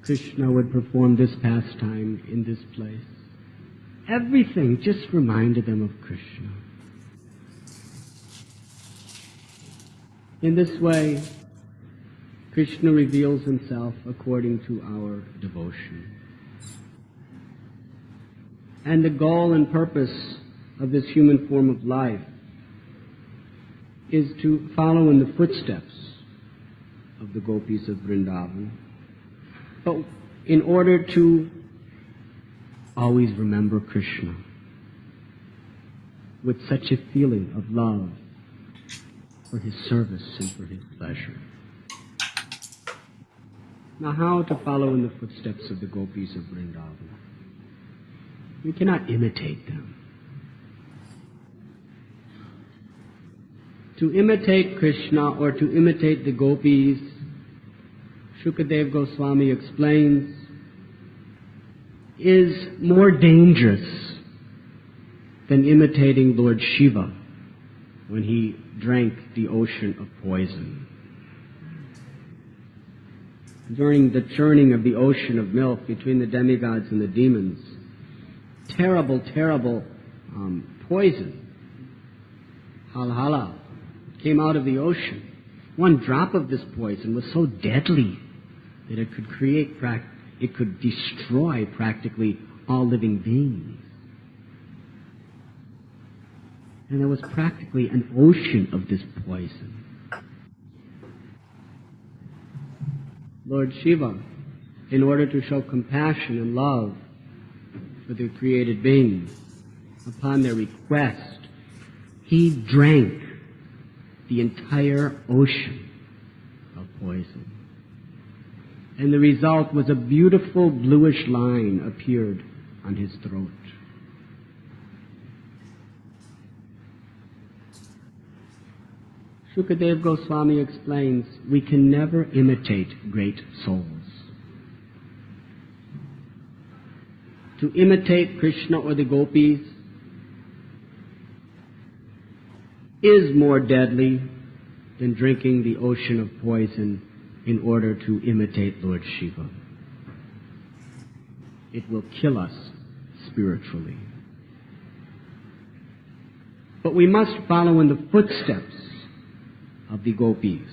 Krishna would perform this pastime in this place. Everything just reminded them of Krishna. In this way, Krishna reveals himself according to our devotion. And the goal and purpose of this human form of life is to follow in the footsteps of the gopis of Vrindavan, but in order to always remember Krishna with such a feeling of love for his service and for his pleasure. Now, how to follow in the footsteps of the gopis of Vrindavan? We cannot imitate them. To imitate Krishna or to imitate the gopis, Shukadev Goswami explains, is more dangerous than imitating Lord Shiva when he drank the ocean of poison. During the churning of the ocean of milk between the demigods and the demons, terrible poison, halhala, came out of the ocean. One drop of this poison was so deadly that it could destroy practically all living beings. And there was practically an ocean of this poison. Lord Shiva, in order to show compassion and love for the created beings, upon their request, he drank the entire ocean of poison. And the result was a beautiful bluish line appeared on his throat. Shukadev Goswami explains, we can never imitate great souls. To imitate Krishna or the gopis is more deadly than drinking the ocean of poison in order to imitate Lord Shiva. It will kill us spiritually. But we must follow in the footsteps of the gopis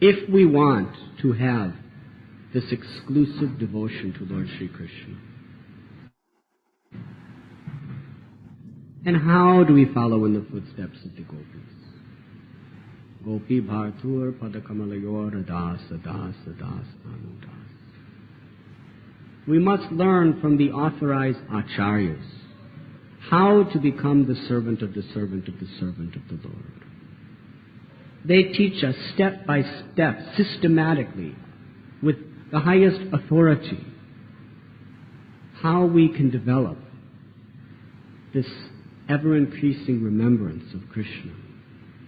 if we want to have this exclusive devotion to Lord Sri Krishna. And how do we follow in the footsteps of the gopis? Gopi bhartur padakamalayora dasa dasa dasa anudas. We must learn from the authorized acharyas how to become the servant of the servant of the servant of the Lord. They teach us step by step, systematically, with the highest authority, how we can develop this ever-increasing remembrance of Krishna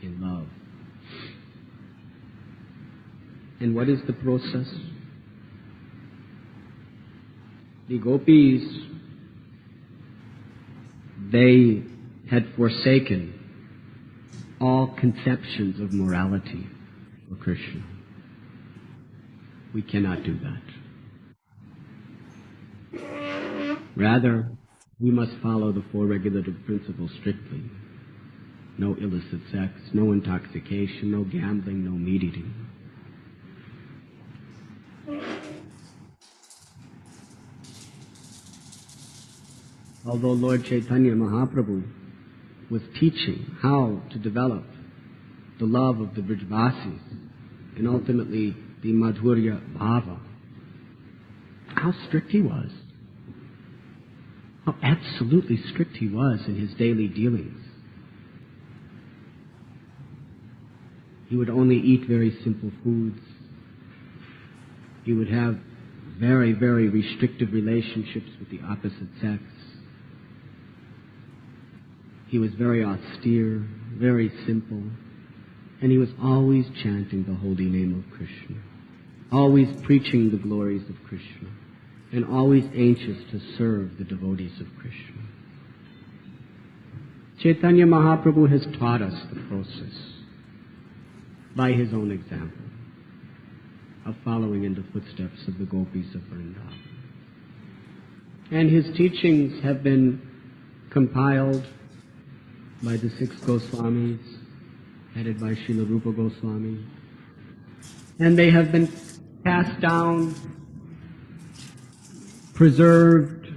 in love. And what is the process? The gopis, they had forsaken all conceptions of morality for Krishna. We cannot do that. Rather, we must follow the four regulative principles strictly. No illicit sex, no intoxication, no gambling, no meat eating. Although Lord Chaitanya Mahaprabhu was teaching how to develop the love of the Vrijvasis and ultimately the Madhurya Bhava, how strict he was. How absolutely strict he was in his daily dealings. He would only eat very simple foods. He would have very, very restrictive relationships with the opposite sex. He was very austere, very simple, and he was always chanting the holy name of Krishna, always preaching the glories of Krishna, and always anxious to serve the devotees of Krishna. Chaitanya Mahaprabhu has taught us the process by his own example of following in the footsteps of the gopis of Vrindavan. And his teachings have been compiled by the 6 Goswamis, headed by Srila Rupa Goswami. And they have been passed down, preserved,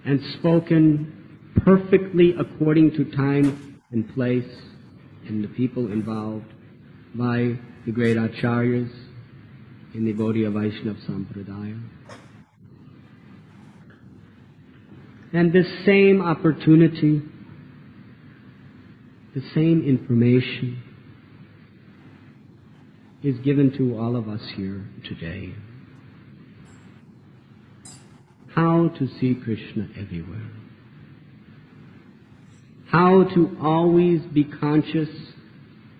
and spoken perfectly according to time and place and the people involved by the great acharyas in the Gaudiya Vaishnava Sampradaya. And this same opportunity, the same information is given to all of us here today. How to see Krishna everywhere. How to always be conscious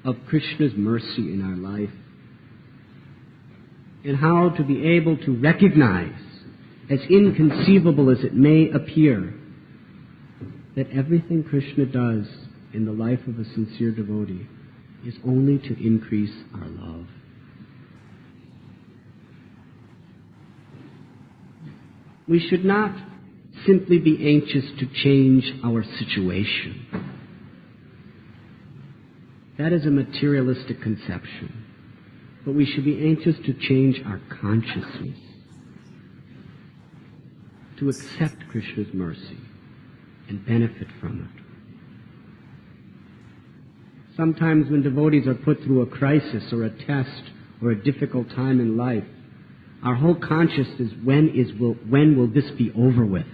of Krishna's mercy in our life. And how to be able to recognize, as inconceivable as it may appear, that everything Krishna does in the life of a sincere devotee is only to increase our love. We should not simply be anxious to change our situation. That is a materialistic conception. But we should be anxious to change our consciousness, to accept Krishna's mercy and benefit from it. Sometimes when devotees are put through a crisis or a test or a difficult time in life, our whole consciousness is when will this be over with?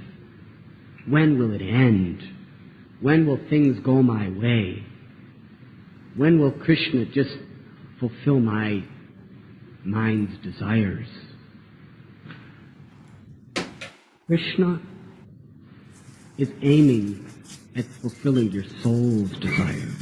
When will it end? When will things go my way? When will Krishna just fulfill my mind's desires? Krishna is aiming at fulfilling your soul's desires.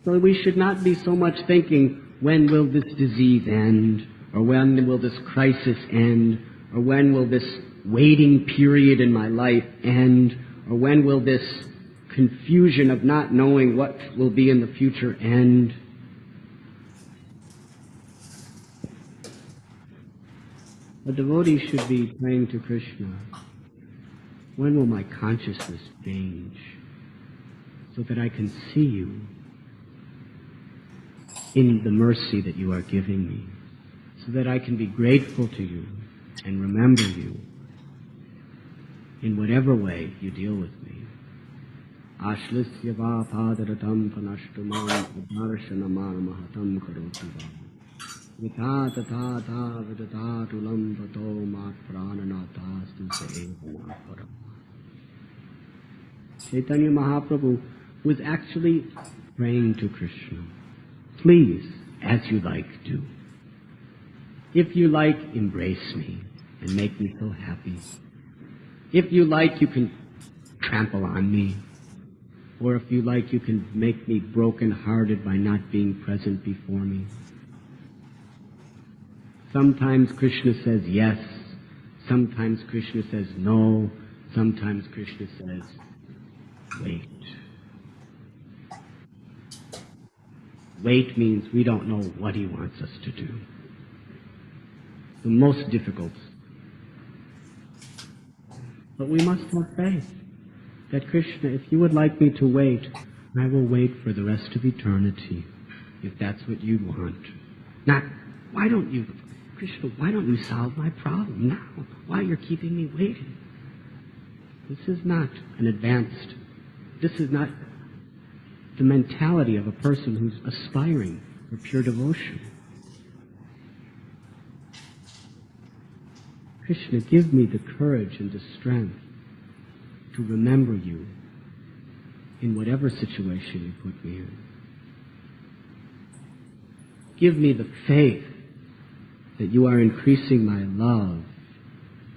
So we should not be so much thinking, when will this disease end? Or when will this crisis end? Or when will this waiting period in my life end? Or when will this confusion of not knowing what will be in the future end. A devotee should be praying to Krishna, when will my consciousness change so that I can see you in the mercy that you are giving me, so that I can be grateful to you and remember you in whatever way you deal with me. Ashlisya va padaratam panashtumam udarshanamana mahatam karoti va. Vita tata ta vidata tulam vato mat prananata stuse eva param. Chaitanya Mahaprabhu was actually praying to Krishna. Please, as you like, do. If you like, embrace me and make me so happy. If you like, you can trample on me. Or if you like, you can make me broken-hearted by not being present before me. Sometimes Krishna says yes. Sometimes Krishna says no. Sometimes Krishna says, wait. Wait means we don't know what he wants us to do. The most difficult. But we must have faith that Krishna, if you would like me to wait, I will wait for the rest of eternity, if that's what you want. Not, Krishna, why don't you solve my problem now? Why you're keeping me waiting? This is not this is not the mentality of a person who's aspiring for pure devotion. Krishna, give me the courage and the strength to remember you in whatever situation you put me in. Give me the faith that you are increasing my love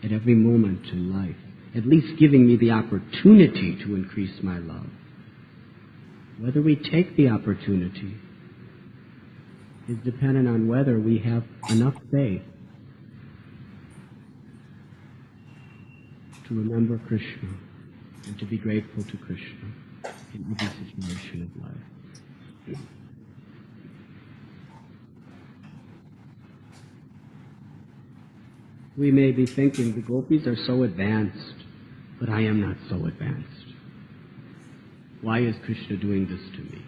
at every moment in life, at least giving me the opportunity to increase my love. Whether we take the opportunity is dependent on whether we have enough faith to remember Krishna and to be grateful to Krishna in every situation of life. We may be thinking, the gopis are so advanced, but I am not so advanced. Why is Krishna doing this to me?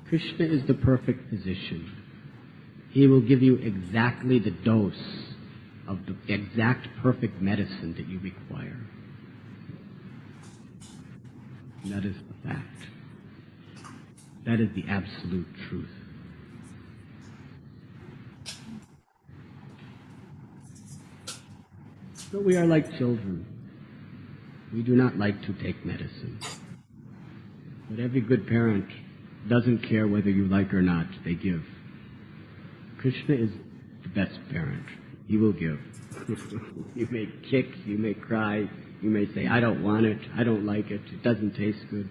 Krishna is the perfect physician. He will give you exactly the dose of the exact perfect medicine that you require. And that is the fact. That is the absolute truth. But we are like children. We do not like to take medicine. But every good parent doesn't care whether you like or not, they give. Krishna is the best parent. He will give. You may kick, you may cry, you may say, I don't want it, I don't like it, it doesn't taste good.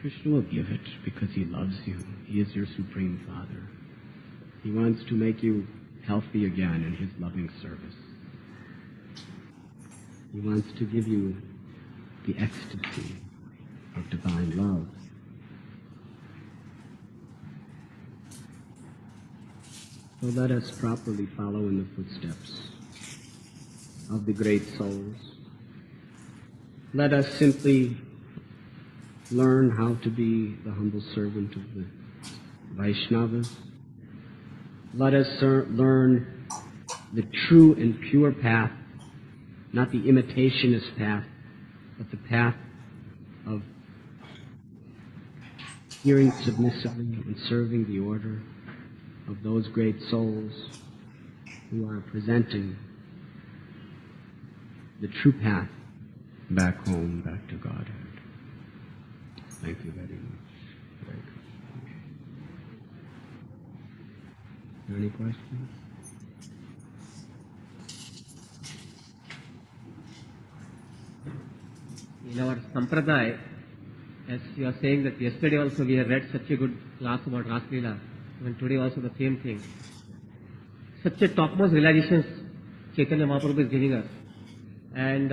Krishna will give it because he loves you. He is your Supreme Father. He wants to make you healthy again in his loving service. He wants to give you the ecstasy of divine love. So let us properly follow in the footsteps of the great souls. Let us simply learn how to be the humble servant of the Vaishnavas. Let us learn the true and pure path, not the imitationist path, but the path of hearing submissively and serving the order of those great souls who are presenting the true path back home, back to Godhead. Thank you very much. Very good. Any questions? In our sampradaya, as you are saying that yesterday also we have read such a good class about Ras Leela, and today also the same thing. Such a topmost realizations Chaitanya Mahaprabhu is giving us. And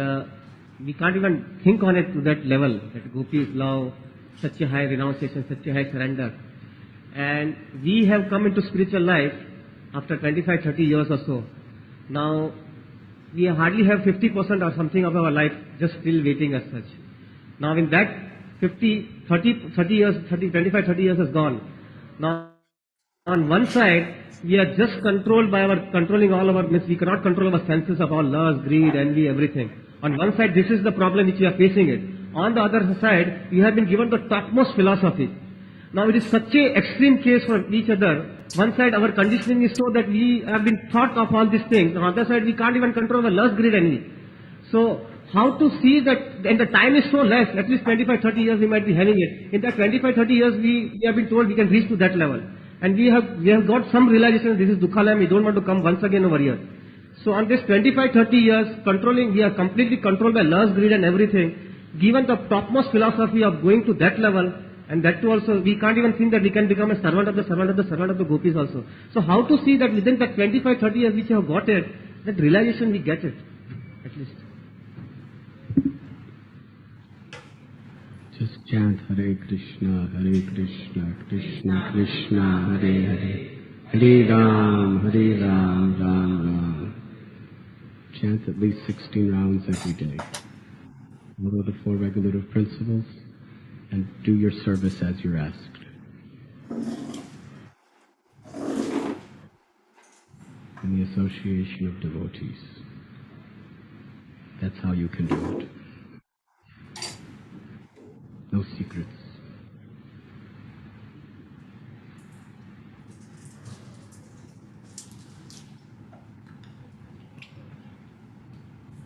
we can't even think on it to that level, that gopis love, such a high renunciation, such a high surrender. And we have come into spiritual life after 25, 30 years or so. Now, we hardly have 50% or something of our life just still waiting as such. Now, in that 30 years, 25, 30 years has gone. Now, on one side, we are just controlling all our, means we cannot control our senses of our lust, greed, envy, everything. On one side, this is the problem which we are facing it. On the other side, we have been given the topmost philosophy. Now, it is such a extreme case for each other. One side, our conditioning is so that we have been taught of all these things. On the other side, we can't even control our lust, greed, envy. So, how to see that, and the time is so less, at least 25, 30 years we might be having it. In that 25, 30 years, we have been told we can reach to that level. And we have got some realization, this is Dukhalayam, we don't want to come once again over here. So on this 25, 30 years, we are completely controlled by lust, greed and everything. Given the topmost philosophy of going to that level, and that too also, we can't even think that we can become a servant of the gopis also. So how to see that within that 25, 30 years which you have got it, that realization we get it, at least. Just chant Hare Krishna, Krishna Krishna, Hare Hare, Hare Ram, Ram Ram. Chant at least 16 rounds every day. Follow the 4 regulative principles and do your service as you're asked. In the association of devotees. That's how you can do it. No secrets.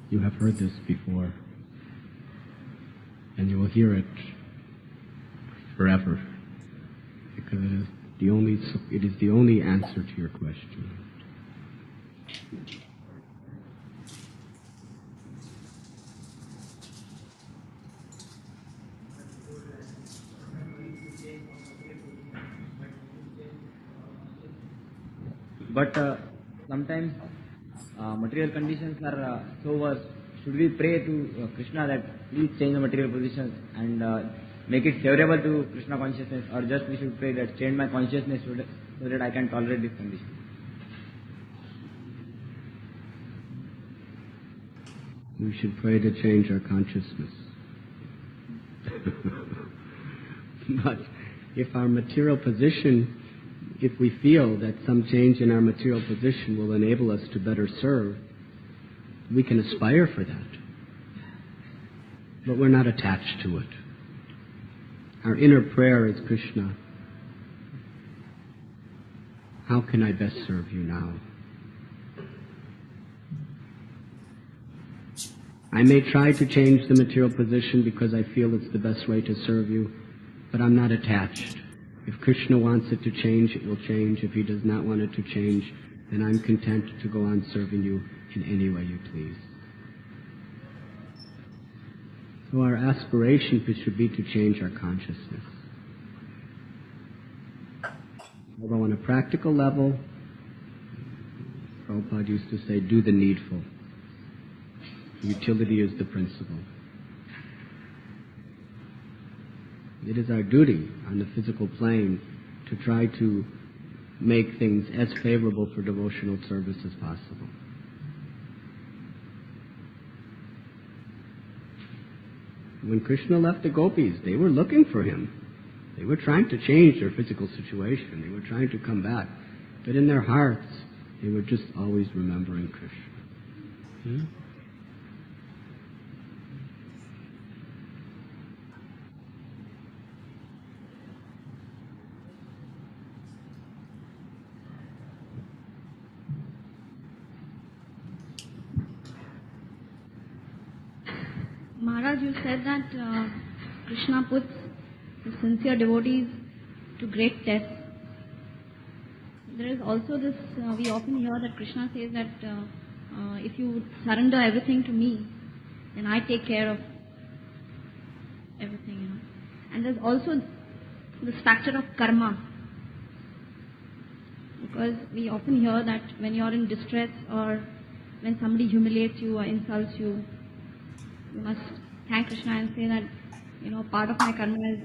You have heard this before, and you will hear it forever, because it is the only answer to your question. But sometimes material conditions are so worse. Should we pray to Krishna that please change the material positions and make it favorable to Krishna consciousness, or just we should pray that change my consciousness so that I can tolerate this condition? We should pray to change our consciousness. But if our material position, if we feel that some change in our material position will enable us to better serve, we can aspire for that. But we're not attached to it. Our inner prayer is, Krishna, how can I best serve you now? I may try to change the material position because I feel it's the best way to serve you, but I'm not attached. If Krishna wants it to change, it will change. If he does not want it to change, then I'm content to go on serving you in any way you please. So our aspiration should be to change our consciousness. Although on a practical level, Prabhupada used to say, do the needful. Utility is the principle. It is our duty on the physical plane to try to make things as favorable for devotional service as possible. When Krishna left the gopis, they were looking for him. They were trying to change their physical situation. They were trying to come back. But in their hearts, they were just always remembering Krishna. Maharaj, you said that Krishna puts the sincere devotees to great tests. There is also this, we often hear that Krishna says that if you surrender everything to me, then I take care of everything. And there's also this factor of karma. Because we often hear that when you're in distress or when somebody humiliates you or insults you, you must thank Krishna and say that, part of my karma is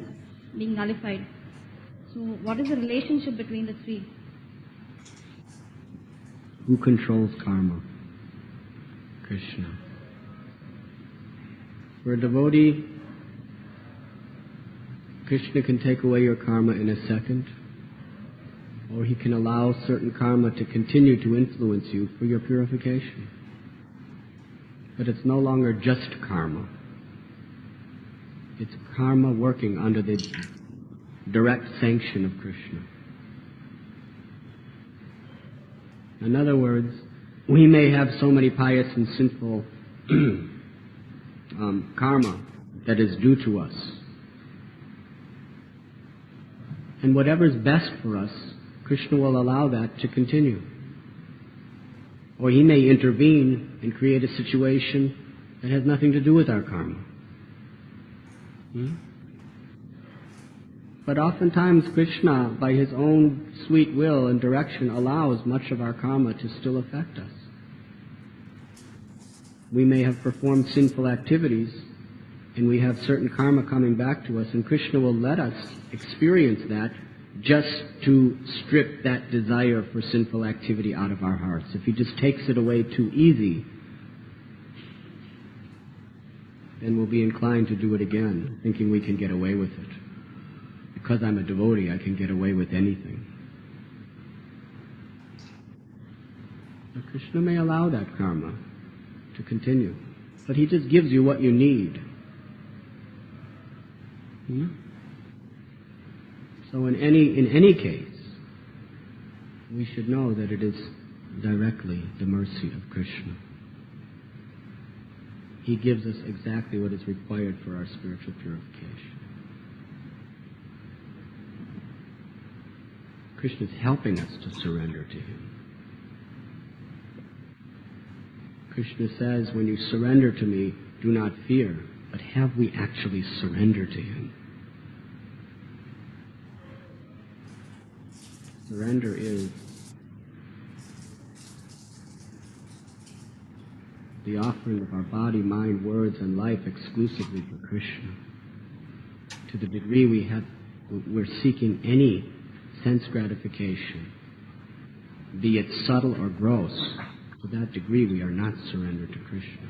being nullified. So what is the relationship between the three? Who controls karma? Krishna. For a devotee, Krishna can take away your karma in a second, or he can allow certain karma to continue to influence you for your purification. But it's no longer just karma. It's karma working under the direct sanction of Krishna. In other words, we may have so many pious and sinful karma that is due to us. And whatever's best for us, Krishna will allow that to continue. Or he may intervene and create a situation that has nothing to do with our karma. But oftentimes Krishna, by his own sweet will and direction, allows much of our karma to still affect us. We may have performed sinful activities, and we have certain karma coming back to us, and Krishna will let us experience that just to strip that desire for sinful activity out of our hearts. If he just takes it away too easy, then we'll be inclined to do it again, thinking we can get away with it. Because I'm a devotee, I can get away with anything. But Krishna may allow that karma to continue, but he just gives you what you need. So in any case, we should know that it is directly the mercy of Krishna. He gives us exactly what is required for our spiritual purification. Krishna is helping us to surrender to him. Krishna says, when you surrender to me, do not fear. But have we actually surrendered to him? Surrender is the offering of our body, mind, words, and life exclusively for Krishna. To the degree we're seeking any sense gratification, be it subtle or gross, to that degree we are not surrendered to Krishna.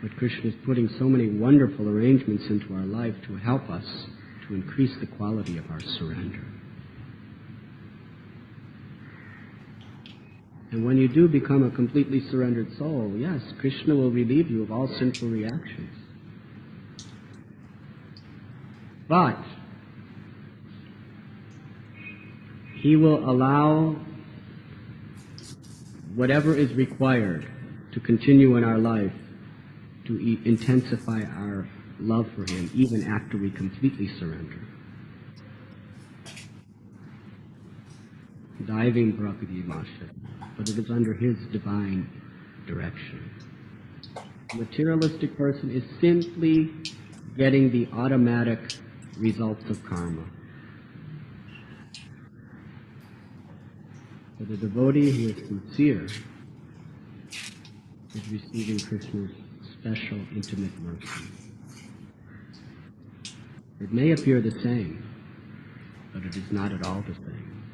But Krishna is putting so many wonderful arrangements into our life to help us to increase the quality of our surrender. And when you do become a completely surrendered soul, yes, Krishna will relieve you of all sinful reactions. But he will allow whatever is required to continue in our life to intensify our love for him, even after we completely surrender. Diving Bhakti Masha, but it is under his divine direction. The materialistic person is simply getting the automatic results of karma. For the devotee who is sincere is receiving Krishna's special, intimate mercy. It may appear the same, but it is not at all the same.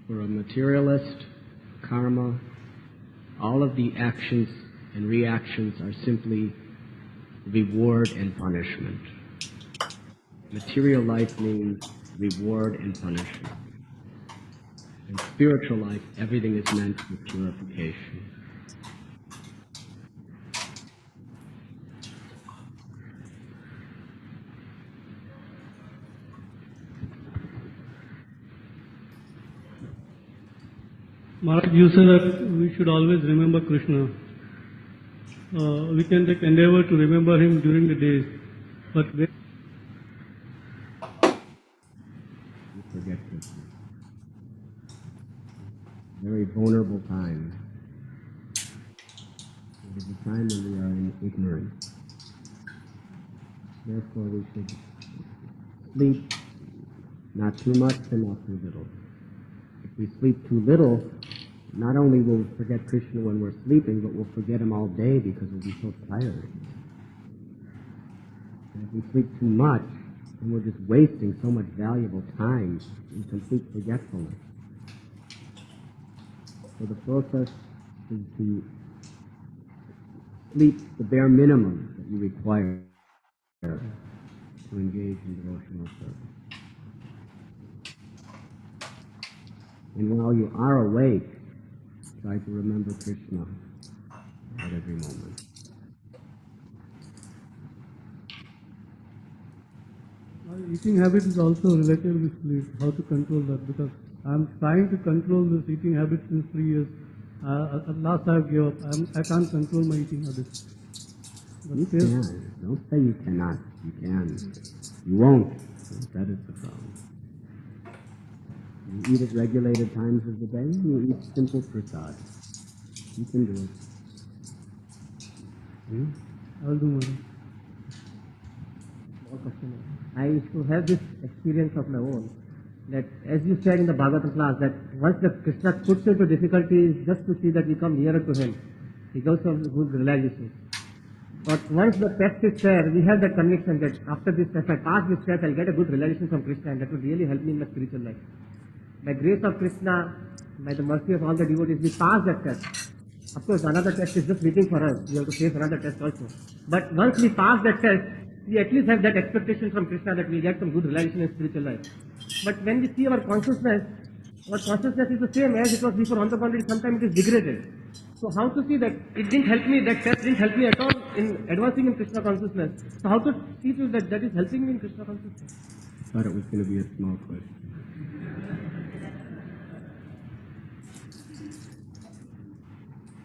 For a materialist, karma, all of the actions and reactions are simply reward and punishment. Material life means reward and punishment. In spiritual life, everything is meant for purification. Maharaj, you said that we should always remember Krishna. We can take endeavor to remember him during the day, but when You forget Krishna. Very vulnerable time. It is a time when we are in ignorance. Therefore, we should sleep not too much and not too little. we sleep too little, not only will we forget Krishna when we're sleeping, but we'll forget him all day because we'll be so tired. And if we sleep too much, then we're just wasting so much valuable time in complete forgetfulness. So the process is to sleep the bare minimum that you require to engage in devotional service. And while you are awake, try to remember Krishna at every moment. My eating habit is also related with sleep, how to control that, because I'm trying to control this eating habit since 3 years. At last I have given up. I can't control my eating habits. You can. Don't say you cannot. You can. You won't. That is the problem. You eat at regulated times of the day. You eat simple prasad. You can do it. I will do more. I used to have this experience of my own, that as you said in the Bhagavatam class, that once the Krishna puts into difficulties, just to see that we come nearer to him, he goes to good realization. But once the test is there, we have that conviction that after this test, I pass this test, I'll get a good realization from Krishna, and that will really help me in my spiritual life. By grace of Krishna, by the mercy of all the devotees, we pass that test. Of course, another test is just waiting for us. We have to face another test also. But once we pass that test, we at least have that expectation from Krishna that we'll get some good realization in spiritual life. But when we see our consciousness is the same as it was before. On the contrary, sometimes it is degraded. So how to see that it didn't help me, that test didn't help me at all in advancing in Krishna consciousness. So how to see to that that is helping me in Krishna consciousness? I thought it was going to be a small question.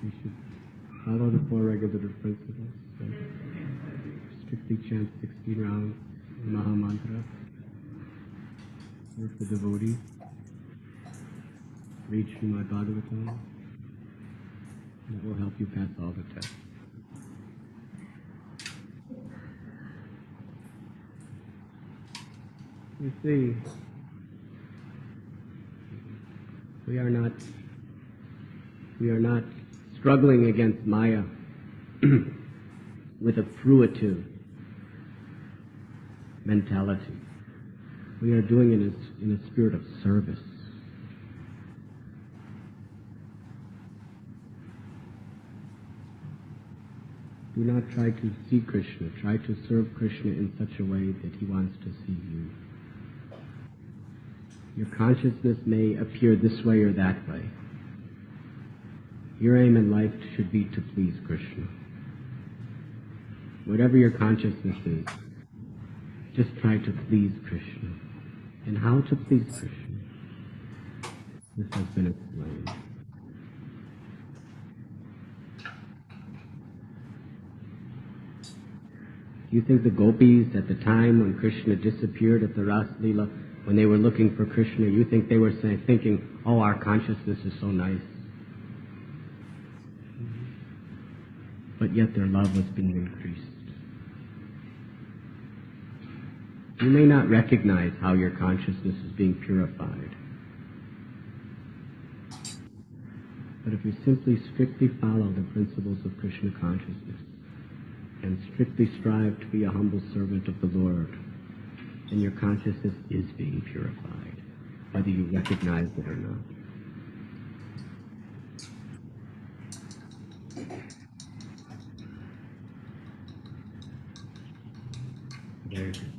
You should follow the 4 regulative principles. So strictly chant 16 rounds in Maha Mantra. Work the devotees. Read Srimad Bhagavatam. And it will help you pass all the tests. You see, we are not struggling against Maya with a fruitive mentality. We are doing it in a spirit of service. Do not try to see Krishna. Try to serve Krishna in such a way that he wants to see you. Your consciousness may appear this way or that way. Your aim in life should be to please Krishna. Whatever your consciousness is, just try to please Krishna. And how to please Krishna? This has been explained. Do you think the gopis at the time when Krishna disappeared at the Ras Leela, when they were looking for Krishna, you think they were thinking, oh, our consciousness is so nice? But yet their love was being increased. You may not recognize how your consciousness is being purified. But if you simply strictly follow the principles of Krishna consciousness and strictly strive to be a humble servant of the Lord, then your consciousness is being purified, whether you recognize it or not. Very good.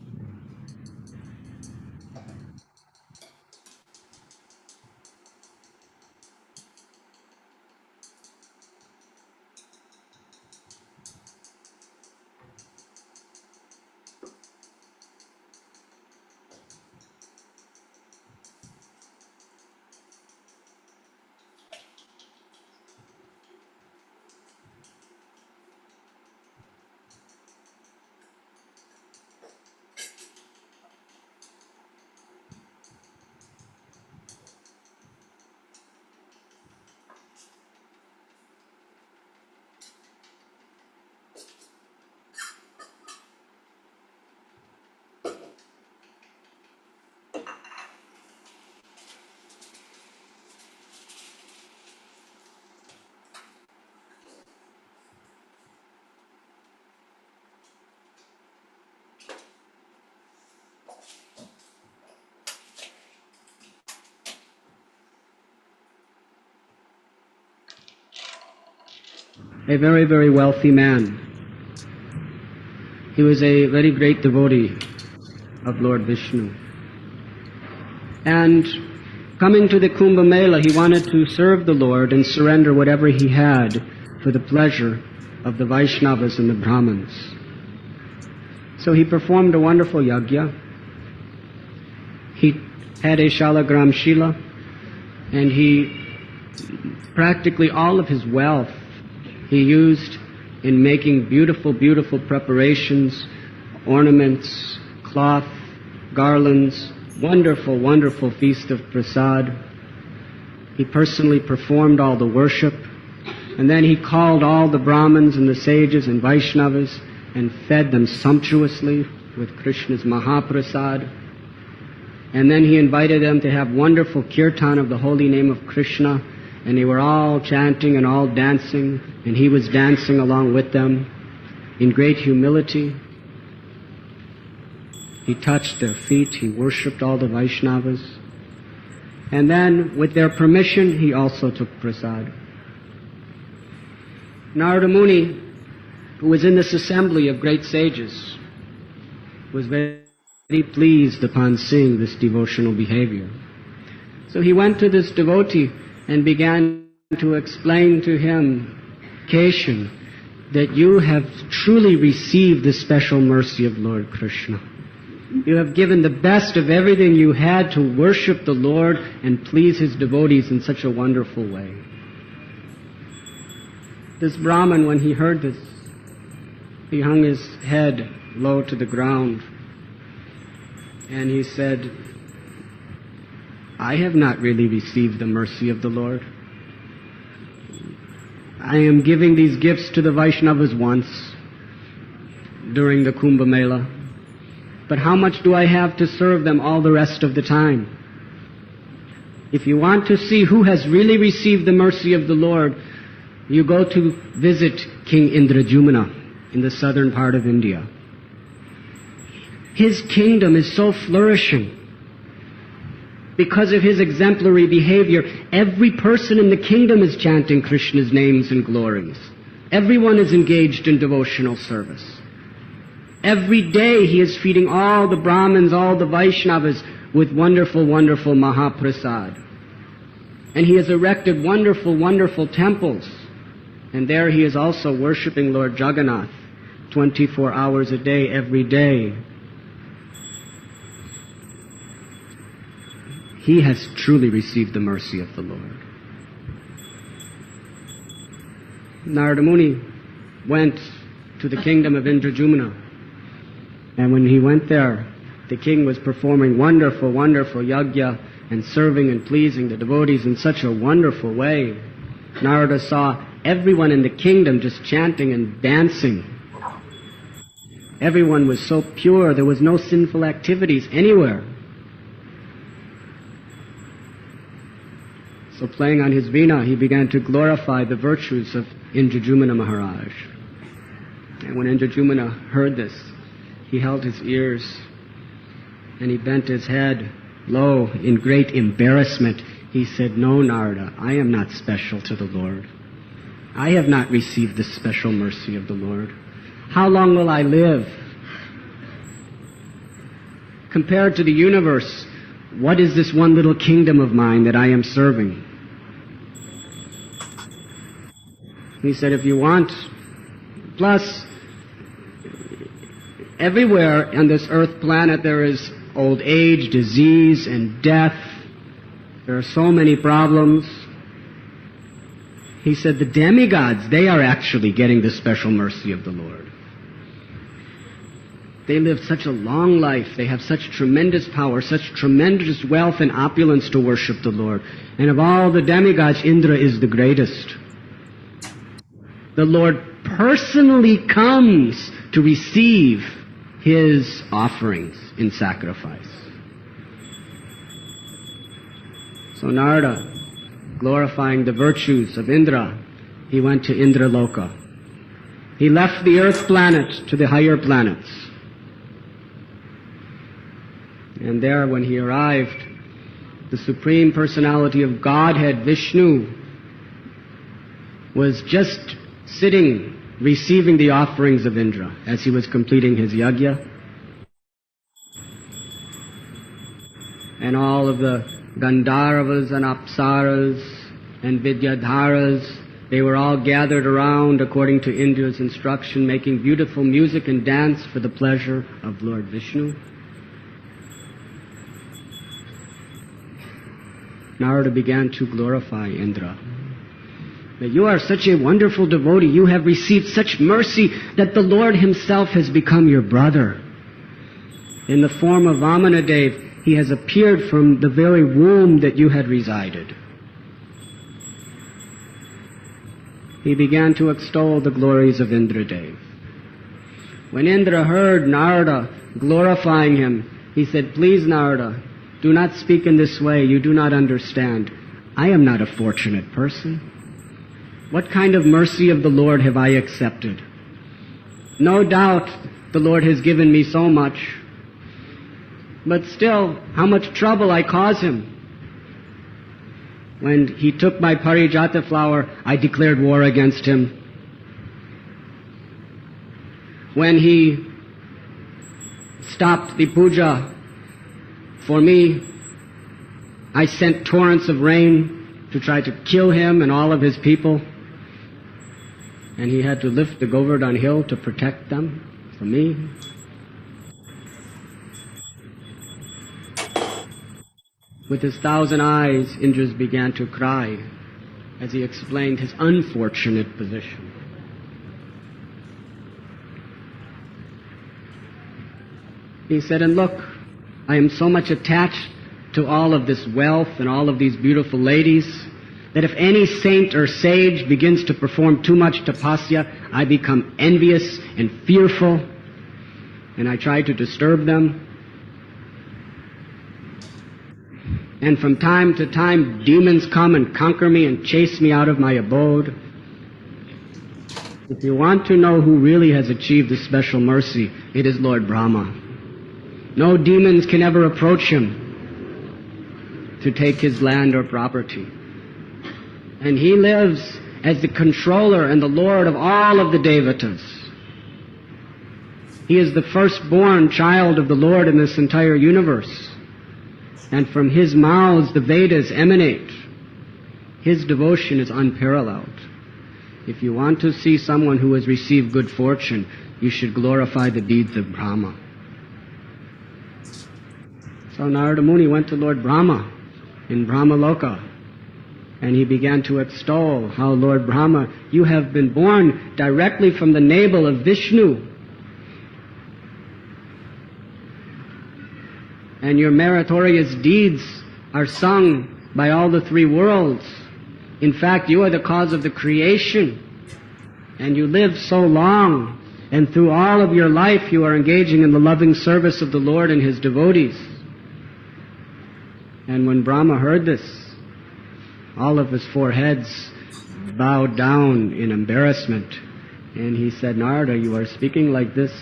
a very, very wealthy man. He was a very great devotee of Lord Vishnu. And coming to the Kumbh Mela, he wanted to serve the Lord and surrender whatever he had for the pleasure of the Vaishnavas and the Brahmins. So he performed a wonderful yajna. He had a shalagram shila, and practically all of his wealth he used in making beautiful, beautiful preparations, ornaments, cloth, garlands, wonderful, wonderful feast of prasad. He personally performed all the worship, and then he called all the Brahmins and the sages and Vaishnavas and fed them sumptuously with Krishna's Mahaprasad. And then he invited them to have wonderful kirtan of the holy name of Krishna, and they were all chanting and all dancing, and he was dancing along with them in great humility. He touched their feet, he worshipped all the Vaishnavas, and then, with their permission, he also took prasad. Narada Muni, who was in this assembly of great sages, was very pleased upon seeing this devotional behavior. So he went to this devotee and began to explain to him, Keshan, that you have truly received the special mercy of Lord Krishna. You have given the best of everything you had to worship the Lord and please His devotees in such a wonderful way. This Brahmin, when he heard this, he hung his head low to the ground and he said, I have not really received the mercy of the Lord. I am giving these gifts to the Vaishnavas once during the Kumbh Mela, but how much do I have to serve them all the rest of the time? If you want to see who has really received the mercy of the Lord, you go to visit King Indrajumna in the southern part of India. His kingdom is so flourishing. Because of his exemplary behavior, every person in the kingdom is chanting Krishna's names and glories. Everyone is engaged in devotional service. Every day he is feeding all the Brahmins, all the Vaishnavas with wonderful, wonderful Mahaprasad. And he has erected wonderful, wonderful temples. And there he is also worshipping Lord Jagannath 24 hours a day, every day. He has truly received the mercy of the Lord. Narada Muni went to the kingdom of Indrajumna. And when he went there, the king was performing wonderful, wonderful yajna and serving and pleasing the devotees in such a wonderful way. Narada saw everyone in the kingdom just chanting and dancing. Everyone was so pure, there was no sinful activities anywhere. So playing on his veena, he began to glorify the virtues of Indrajumna Maharaj. And when Indrajumna heard this, he held his ears and he bent his head low in great embarrassment. He said, No, Narada, I am not special to the Lord. I have not received the special mercy of the Lord. How long will I live? Compared to the universe, what is this one little kingdom of mine that I am serving? He said, if you want, plus, everywhere on this earth planet there is old age, disease, and death. There are so many problems. He said, the demigods, they are actually getting the special mercy of the Lord. They live such a long life. They have such tremendous power, such tremendous wealth and opulence to worship the Lord. And of all the demigods, Indra is the greatest. The Lord personally comes to receive His offerings in sacrifice. So Narada, glorifying the virtues of Indra, he went to Indraloka. He left the earth planet to the higher planets. And there, when he arrived, the Supreme Personality of Godhead, Vishnu, was just sitting, receiving the offerings of Indra as he was completing his yajna. And all of the Gandharvas and Apsaras and Vidyadharas, they were all gathered around according to Indra's instruction, making beautiful music and dance for the pleasure of Lord Vishnu. Narada began to glorify Indra. That you are such a wonderful devotee, you have received such mercy that the Lord himself has become your brother. In the form of Vamanadev, he has appeared from the very womb that you had resided. He began to extol the glories of Indradev. When Indra heard Narada glorifying him, he said, "Please, Narada, do not speak in this way. You do not understand. I am not a fortunate person. What kind of mercy of the Lord have I accepted? No doubt the Lord has given me so much, but still, how much trouble I cause him. When he took my parijata flower, I declared war against him. When he stopped the puja for me, I sent torrents of rain to try to kill him and all of his people. And he had to lift the Govardhan hill to protect them from me. With his 1,000 eyes, Indra began to cry as he explained his unfortunate position. He said, "And look, I am so much attached to all of this wealth and all of these beautiful ladies that if any saint or sage begins to perform too much tapasya, I become envious and fearful, and I try to disturb them. And from time to time, demons come and conquer me and chase me out of my abode. If you want to know who really has achieved this special mercy, it is Lord Brahma. No demons can ever approach him to take his land or property. And he lives as the controller and the lord of all of the devatas. He is the firstborn child of the Lord in this entire universe. And from his mouths the Vedas emanate. His devotion is unparalleled. If you want to see someone who has received good fortune, you should glorify the deeds of Brahma." So Narada Muni went to Lord Brahma in Brahmaloka, and he began to extol how, "Lord Brahma, you have been born directly from the navel of Vishnu, and your meritorious deeds are sung by all the three worlds. In fact, you are the cause of the creation, and you live so long, and through all of your life you are engaging in the loving service of the Lord and his devotees." And when Brahma heard this, all of his four heads bowed down in embarrassment, and he said, "Narada, you are speaking like this.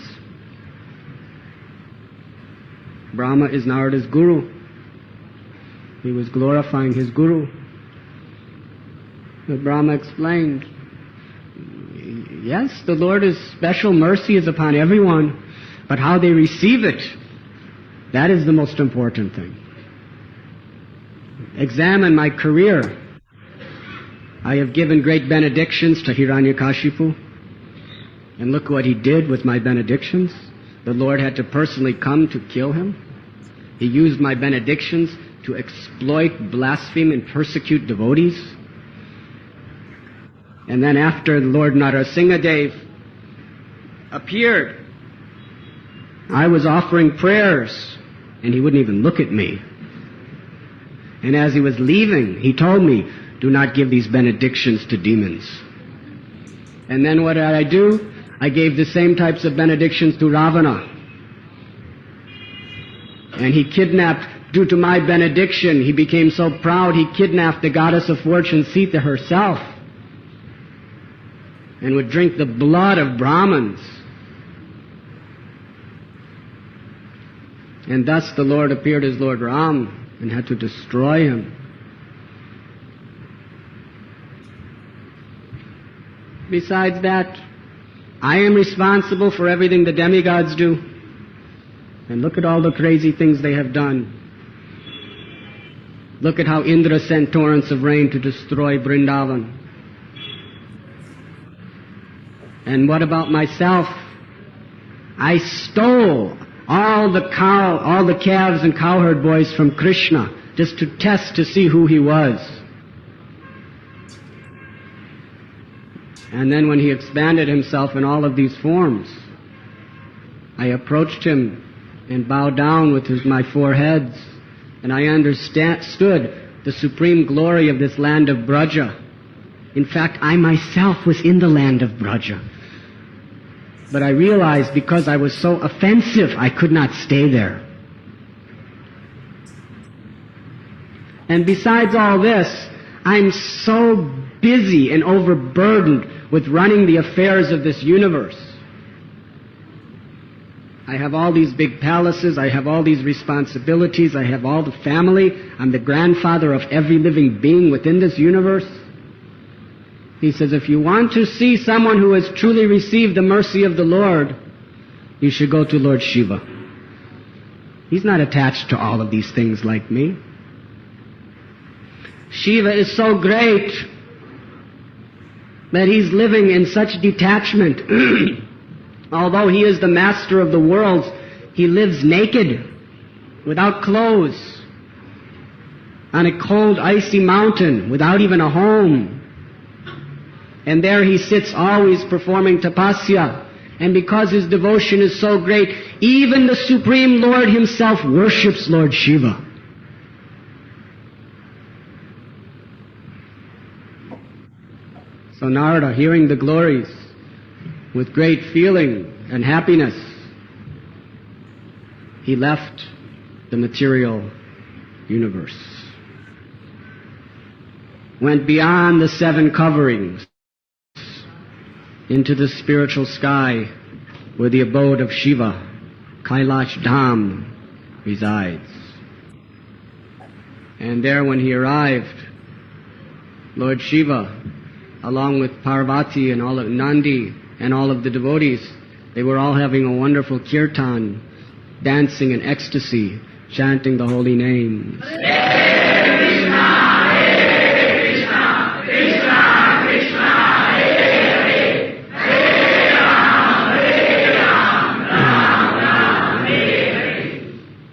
Brahma is Narada's guru." He was glorifying his guru. But Brahma explained, "Yes, the Lord's special mercy is upon everyone, but how they receive it, that is the most important thing. Examine my career. I have given great benedictions to Hiranyakashipu, and look what he did with my benedictions. The Lord had to personally come to kill him. He used my benedictions to exploit, blaspheme, and persecute devotees. And then after Lord Narasimhadev appeared, I was offering prayers, and he wouldn't even look at me. And as he was leaving, he told me, 'Do not give these benedictions to demons.' And then what did I do? I gave the same types of benedictions to Ravana. And he kidnapped, due to my benediction, he became so proud, he kidnapped the goddess of fortune, Sita herself, and would drink the blood of Brahmins. And thus the Lord appeared as Lord Ram and had to destroy him. Besides that, I am responsible for everything the demigods do. And look at all the crazy things they have done. Look at how Indra sent torrents of rain to destroy Vrindavan. And what about myself? I stole all the calves and cowherd boys from Krishna just to test to see who he was. And then when he expanded himself in all of these forms, I approached him and bowed down with my four heads, and I understood the supreme glory of this land of Braja. In fact, I myself was in the land of Braja. But I realized because I was so offensive, I could not stay there. And besides all this, I'm so busy and overburdened with running the affairs of this universe. I have all these big palaces, I have all these responsibilities, I have all the family, I'm the grandfather of every living being within this universe. He says, if you want to see someone who has truly received the mercy of the Lord, you should go to Lord Shiva. He's not attached to all of these things like me. Shiva is so great that he's living in such detachment. Although he is the master of the worlds, he lives naked, without clothes, on a cold, icy mountain, without even a home. And there he sits always performing tapasya. And because his devotion is so great, even the Supreme Lord himself worships Lord Shiva. So Narada, hearing the glories, with great feeling and happiness, he left the material universe, went beyond the seven coverings, into the spiritual sky where the abode of Shiva, Kailash Dham, resides. And there when he arrived, Lord Shiva, along with Parvati and all of Nandi and all of the devotees, they were all having a wonderful kirtan, dancing in ecstasy, chanting the holy names.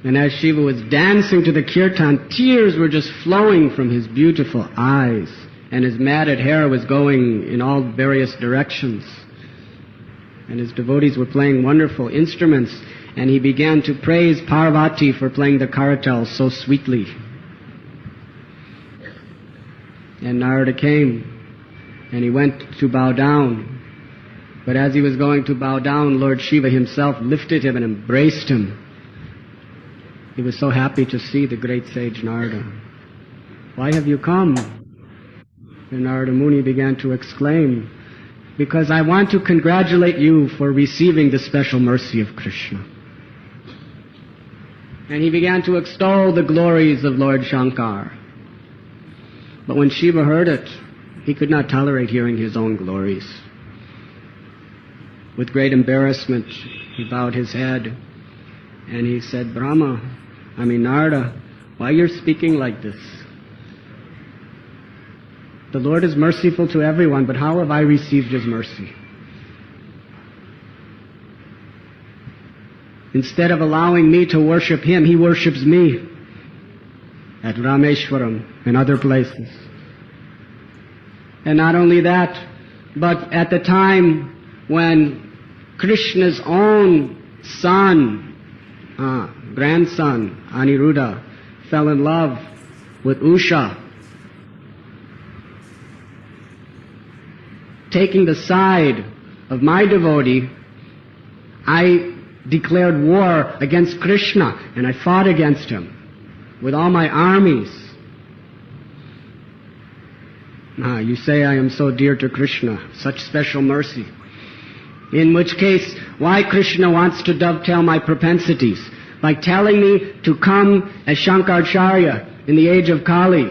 And as Shiva was dancing to the kirtan, tears were just flowing from his beautiful eyes, and his matted hair was going in all various directions. And his devotees were playing wonderful instruments, and he began to praise Parvati for playing the karatal so sweetly. And Narada came, and he went to bow down. But as he was going to bow down, Lord Shiva himself lifted him and embraced him. He was so happy to see the great sage Narada. Why have you come? And Narada Muni began to exclaim, because I want to congratulate you for receiving the special mercy of Krishna. And he began to extol the glories of Lord Shankar. But when Shiva heard it, he could not tolerate hearing his own glories. With great embarrassment, he bowed his head and he said, Narada, why you're speaking like this? The Lord is merciful to everyone, but how have I received His mercy? Instead of allowing me to worship Him, He worships me at Rameshwaram and other places. And not only that, but at the time when Krishna's own son, grandson, Aniruddha, fell in love with Usha, taking the side of my devotee, I declared war against Krishna, and I fought against him with all my armies. You say I am so dear to Krishna, such special mercy. In which case, why Krishna wants to dovetail my propensities by telling me to come as Shankaracharya in the age of Kali,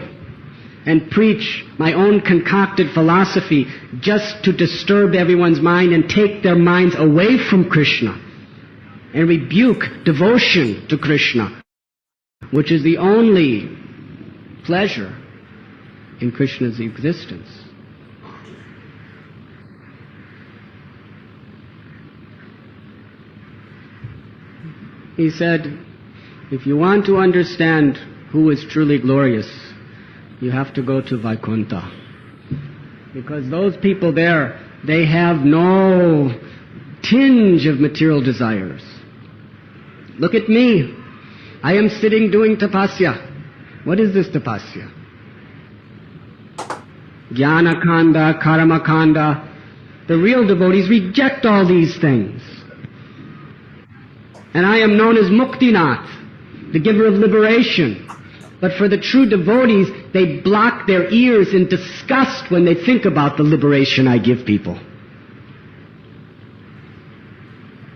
and preach my own concocted philosophy just to disturb everyone's mind and take their minds away from Krishna and rebuke devotion to Krishna, which is the only pleasure in Krishna's existence. He said, if you want to understand who is truly glorious, you have to go to Vaikuntha. Because those people there, they have no tinge of material desires. Look at me. I am sitting doing tapasya. What is this tapasya? Jnana kanda, karma kanda. The real devotees reject all these things. And I am known as Muktinath, the giver of liberation. But for the true devotees, they block their ears in disgust when they think about the liberation I give people.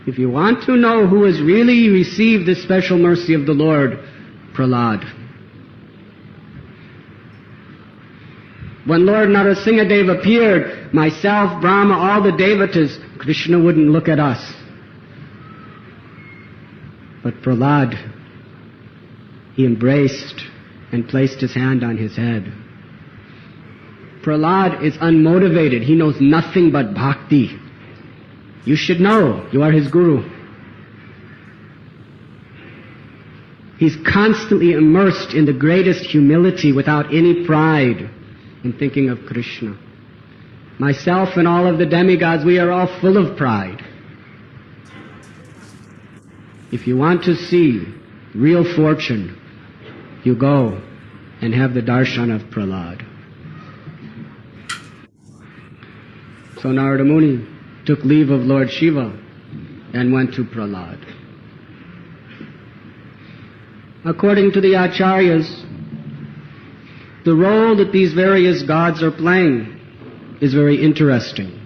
If you want to know who has really received the special mercy of the Lord, Prahlad. When Lord Narasimhadev appeared, myself, Brahma, all the devatas, Krishna wouldn't look at us. But Prahlad, he embraced and placed his hand on his head. Prahlad is unmotivated. He knows nothing but bhakti. You should know. You are his guru. He's constantly immersed in the greatest humility without any pride in thinking of Krishna. Myself and all of the demigods, we are all full of pride. If you want to see real fortune, you go and have the darshan of Prahlad. So Narada Muni took leave of Lord Shiva and went to Prahlad. According to the acharyas, the role that these various gods are playing is very interesting.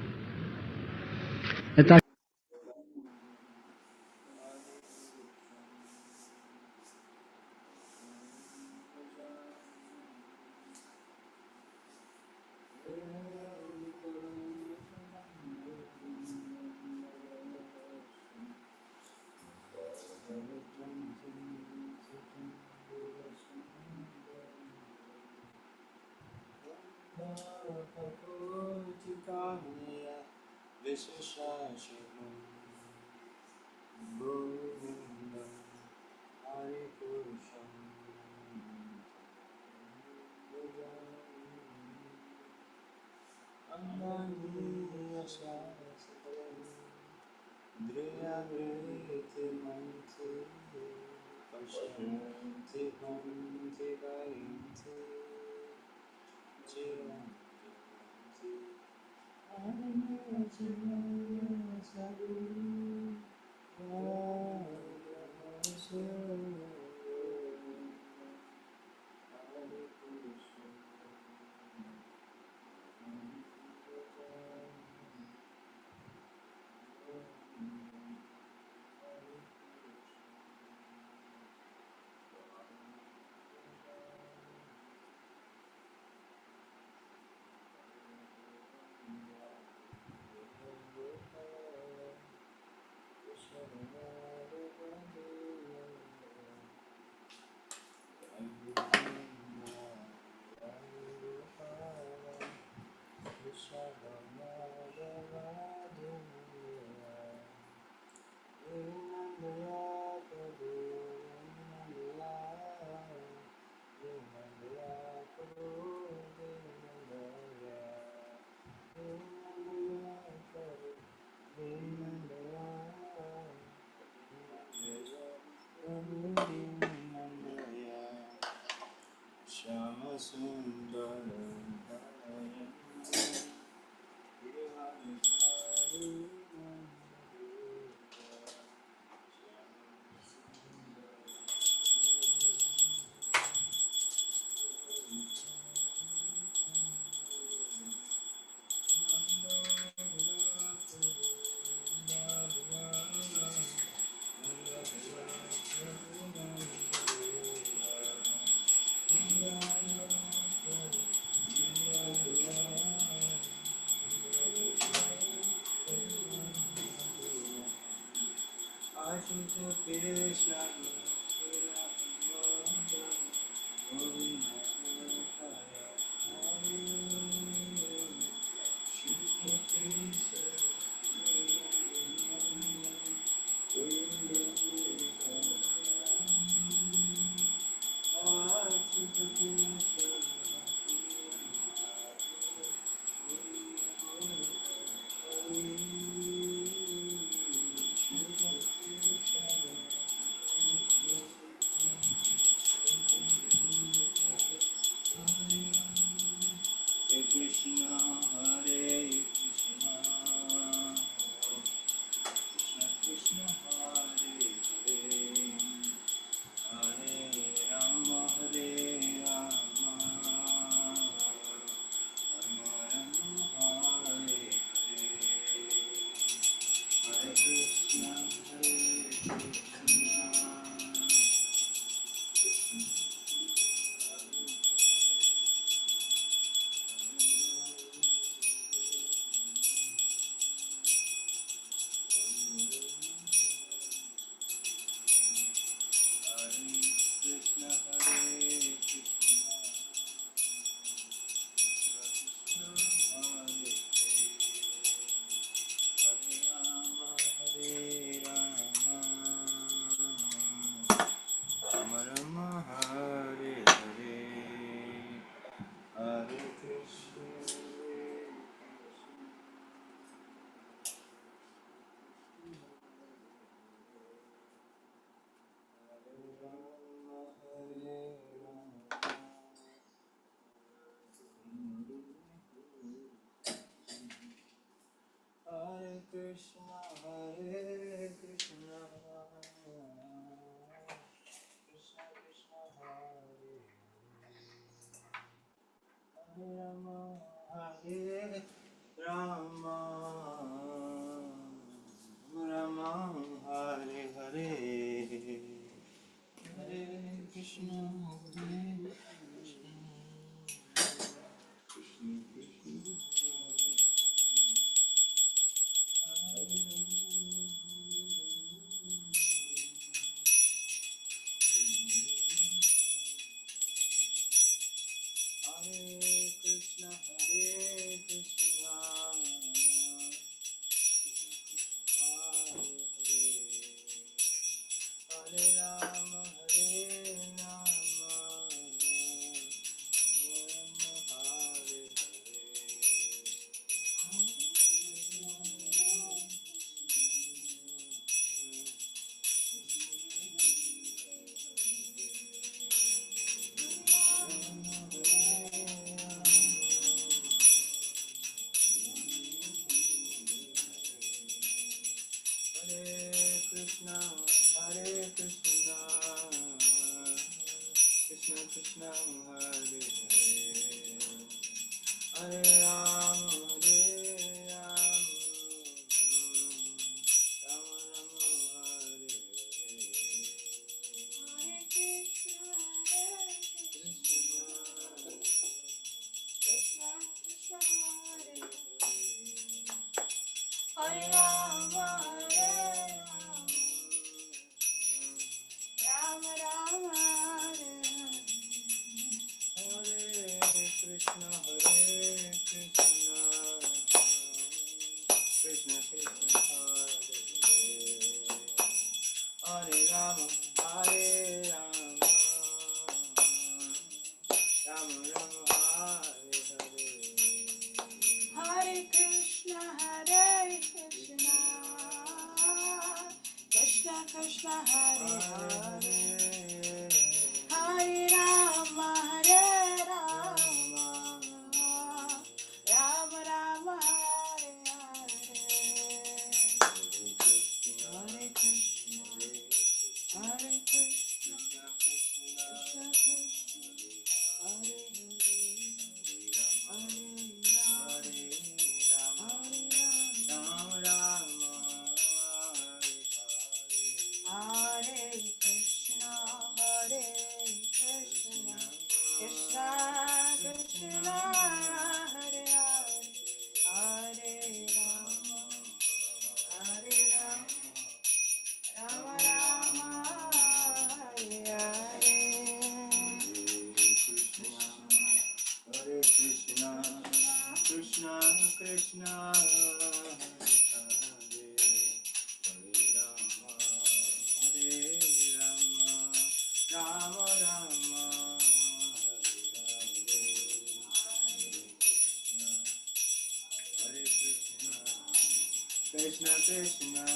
Krishna Krishna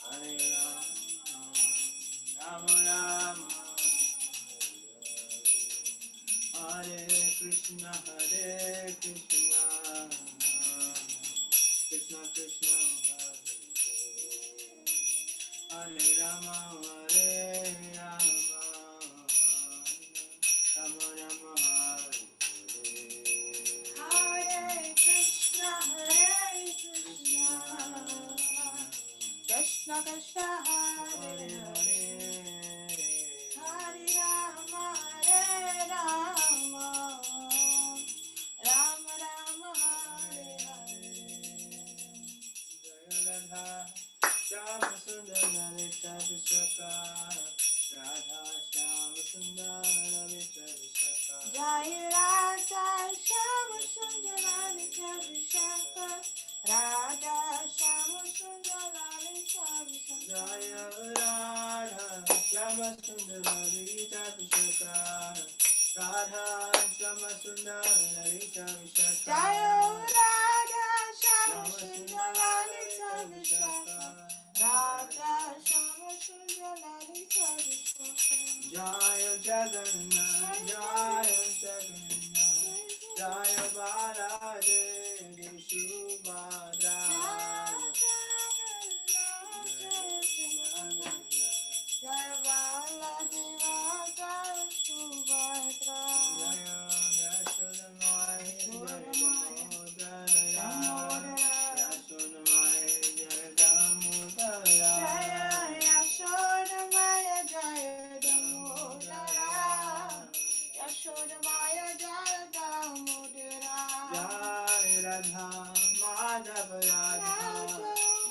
Hare Rama Rama Hare Krishna Krishna Krishna Hare Rama Rama Rama Hare Krishna Krishna Krishna Hare Hare Hare Rama Rama Rama Rama Hare Hare Jaya Radha Shama Sundar Lalita Vishaka Radha Shama Sundar Lalita Vishaka Jaya Radha Shama Sundar Lalita Vishaka Radha Shama Sundar Lalita Vishaka Jaya Radha Shama Sundar Lalita Vishaka Radha Shama Sundar Lalita Vishaka Jaya Radha Shama Sundar Lalita Vishaka Radha Shama Sundar Lalita Vishaka Jaya Jagannath Jaya Baladevi Subhadra Jaya Baladeva Jaya Subhadra Jaya Yashodamaya Jaya Damodara Yashodamaya Jaya Damodara Yashodamaya Jaya Damodara Jaya Radha Madhava Radha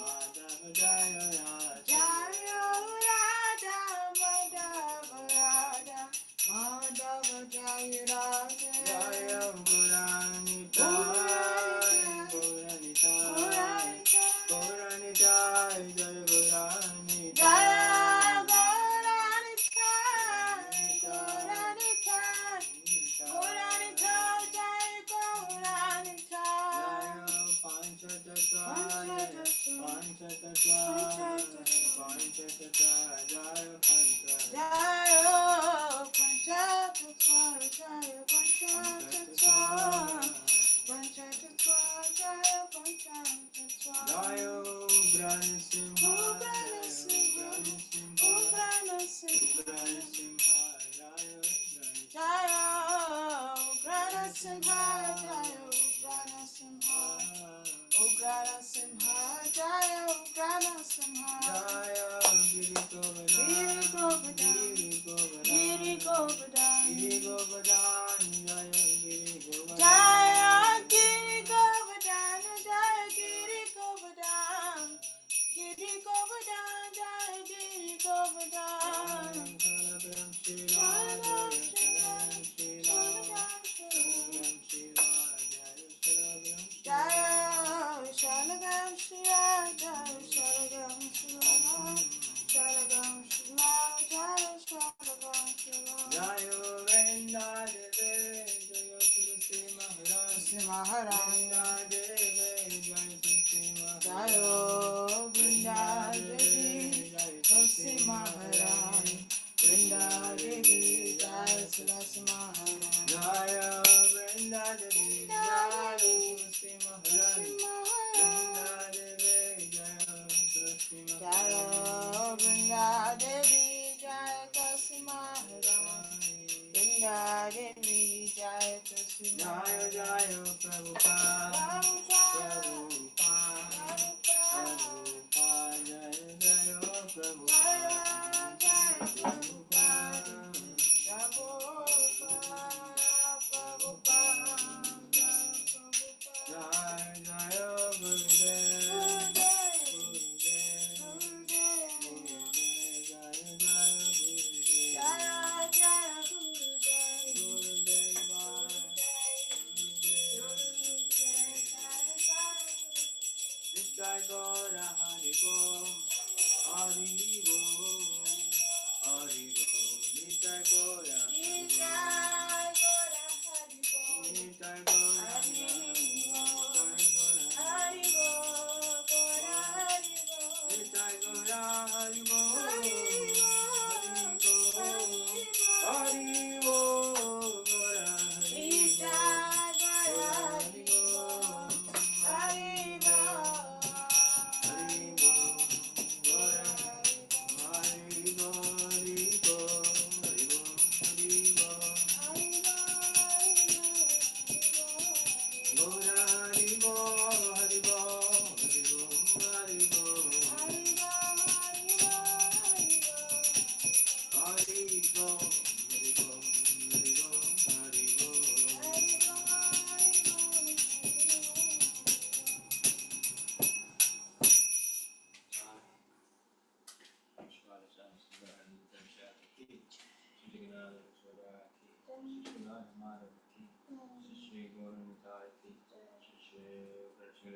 Madhava Jaya Radha Jaya Radha Madhava Radha Madhava Jaya Radha Jaya Guranita Guranita Guranita Jaya Guranita Jaya Guranita Guranita Guranita Jaya Guranita Jaya Panchatattva Panchatattva Panchatattva Jaya Panchatattva Jaya Panchatattva Jaya Panchatattva Panchatattva Jaya Panchatattva Jaya Ugranasimha Ugranasimha Jaya Ugranasimha Jaya Ugranasimha Ugranasimha Jaya Ugranasimha Jaya Giri Govardhan Giri Govardhan Giri Govardhan Jaya Giri Govardhan Jaya Giri Govardhan Jaya Giri Govardhan Giri Govardhan Jaya Giri Govardhan Jaya Shalagam Shriya Jaya Shalagam Shriya Shalagam Shriya Jaya Shalagam Shriya Jaya Vrinda Deve Jaya Tulsi Maharani Tulsi Maharani Deve Jaya Tulsi Jaya Maharani Vrinda Devi Tulsi Maharani Vrinda Devi Jaya Tulsi Maharani Jaya Vrinda Devi Jaya Tulsi Maharani Vrinda Devi Jaya Tulsi Jaya Maharani Vrinda Devi Jaya Tulsi Maharani Vrinda Devi Jaya Tulsi Jaya Maharani Jaya Prabhupada Prabhupada Prabhupada Jaya Jaya Prabhupada Jaya Jaya Gurudev Jai Gora Hari Bol Hari Bol Hari Bol Jai Gora Hari Bol Jai Gora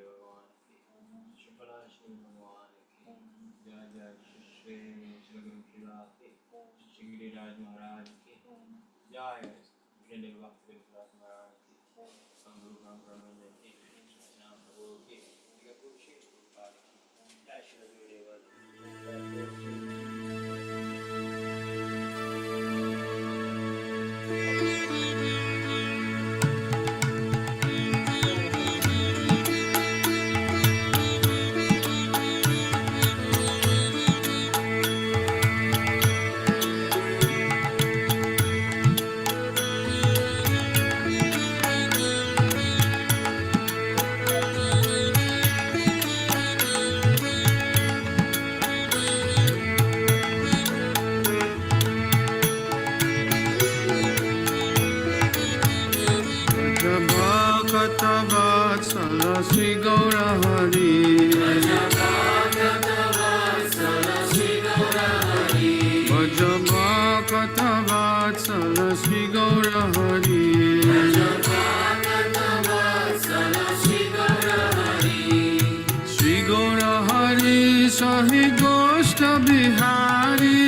भगवान की शुक्ला श्री भगवान की जय जय श्री श्री गुरु किला की श्री गिरिराज महाराज की जय श्री भक्ति धीरा महाराज की संगुरु ब्रह्म की नाम प्रभु की जगत श्री गोपाल की जय Shri Gurudev Sri Gaura Hari Bhajabhakata Vatsala Sri Gaura Hari Sri Gaura Hari Sahi Goshta Bihari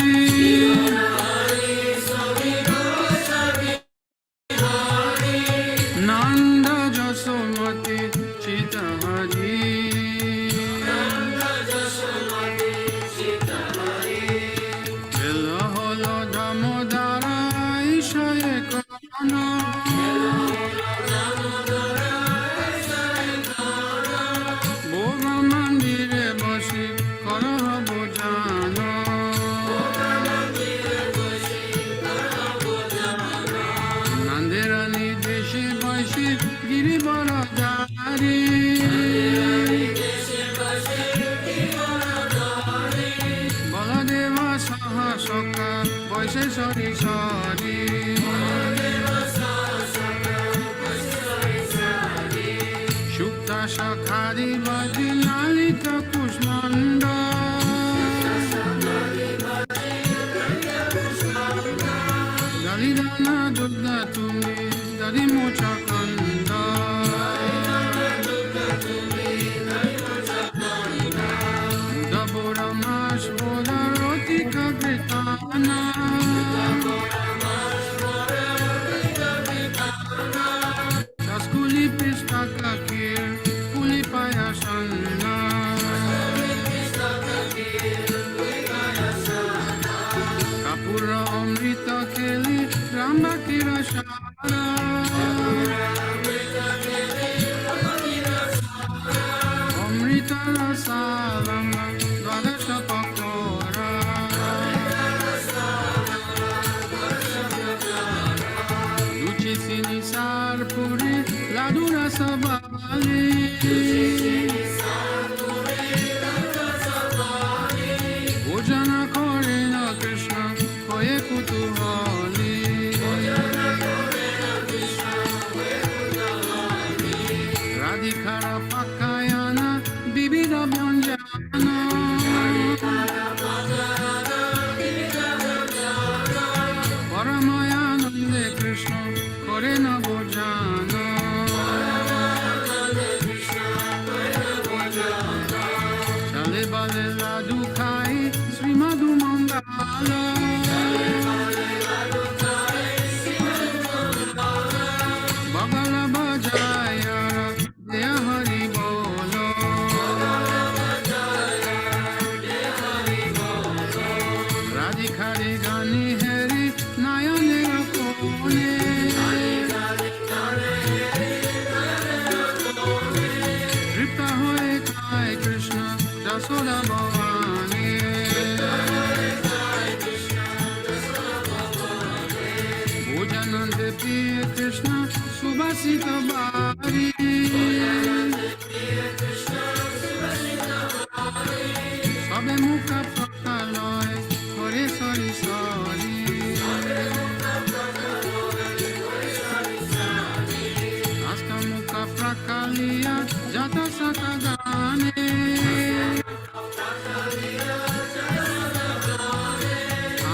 Nanda Jasomati Chita Hari Dhira Damodara Ishaye Kana Bhoga Mandire Basi Karaha Bojana Nandirani Deshi Bashi Giri Baradari Baladeva Saha Saka Vaise Sari Sari Shukta Shakhadi Vaji Lalita Kushmanda Dalidana Durga Tumi Dadi Mocha Kanda Mudabora Mash Boda Rotika Gritana Daskuli Pista Kakir Kuli Payasana Kapura Amrita Keli Ramba Kirashara Amrita Rasalama Dvadasha Pakora Luci Sinisar Puri Ladura Sabali Bhojana Korena Krishna Hoye Kutuhali Radhikara Pakayana Bibida Byanjana Paramayanande Krishna Korena Bhojana Chale Bale Ladu Khai Sri Madhu Mandala Babala Bajaya Deya Hari Bolo Radhikari Gani Hari Nayane Rakone Tripta Hoye Kai Krishna Jasoda Bhavani Bhojanande Priya Krishna Subhasita Bari Sabe Mukha Prakaloy Hare Sari Sari Asta Mukha Prakaliya Jata Sakagane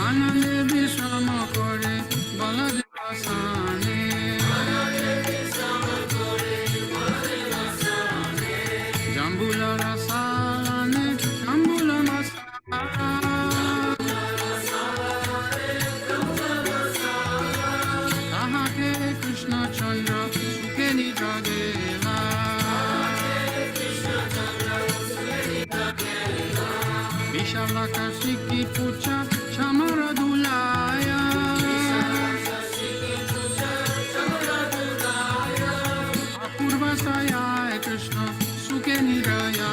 Anande Vishrama Kore Baladeva Sane Ambula rasane, ambula masala. Tahake Krishna Chandra, suke nija dela. Vishalaka Shiki Pucha, Chamara Dulaya. Apurva Saya Krishna, Suke Niraya.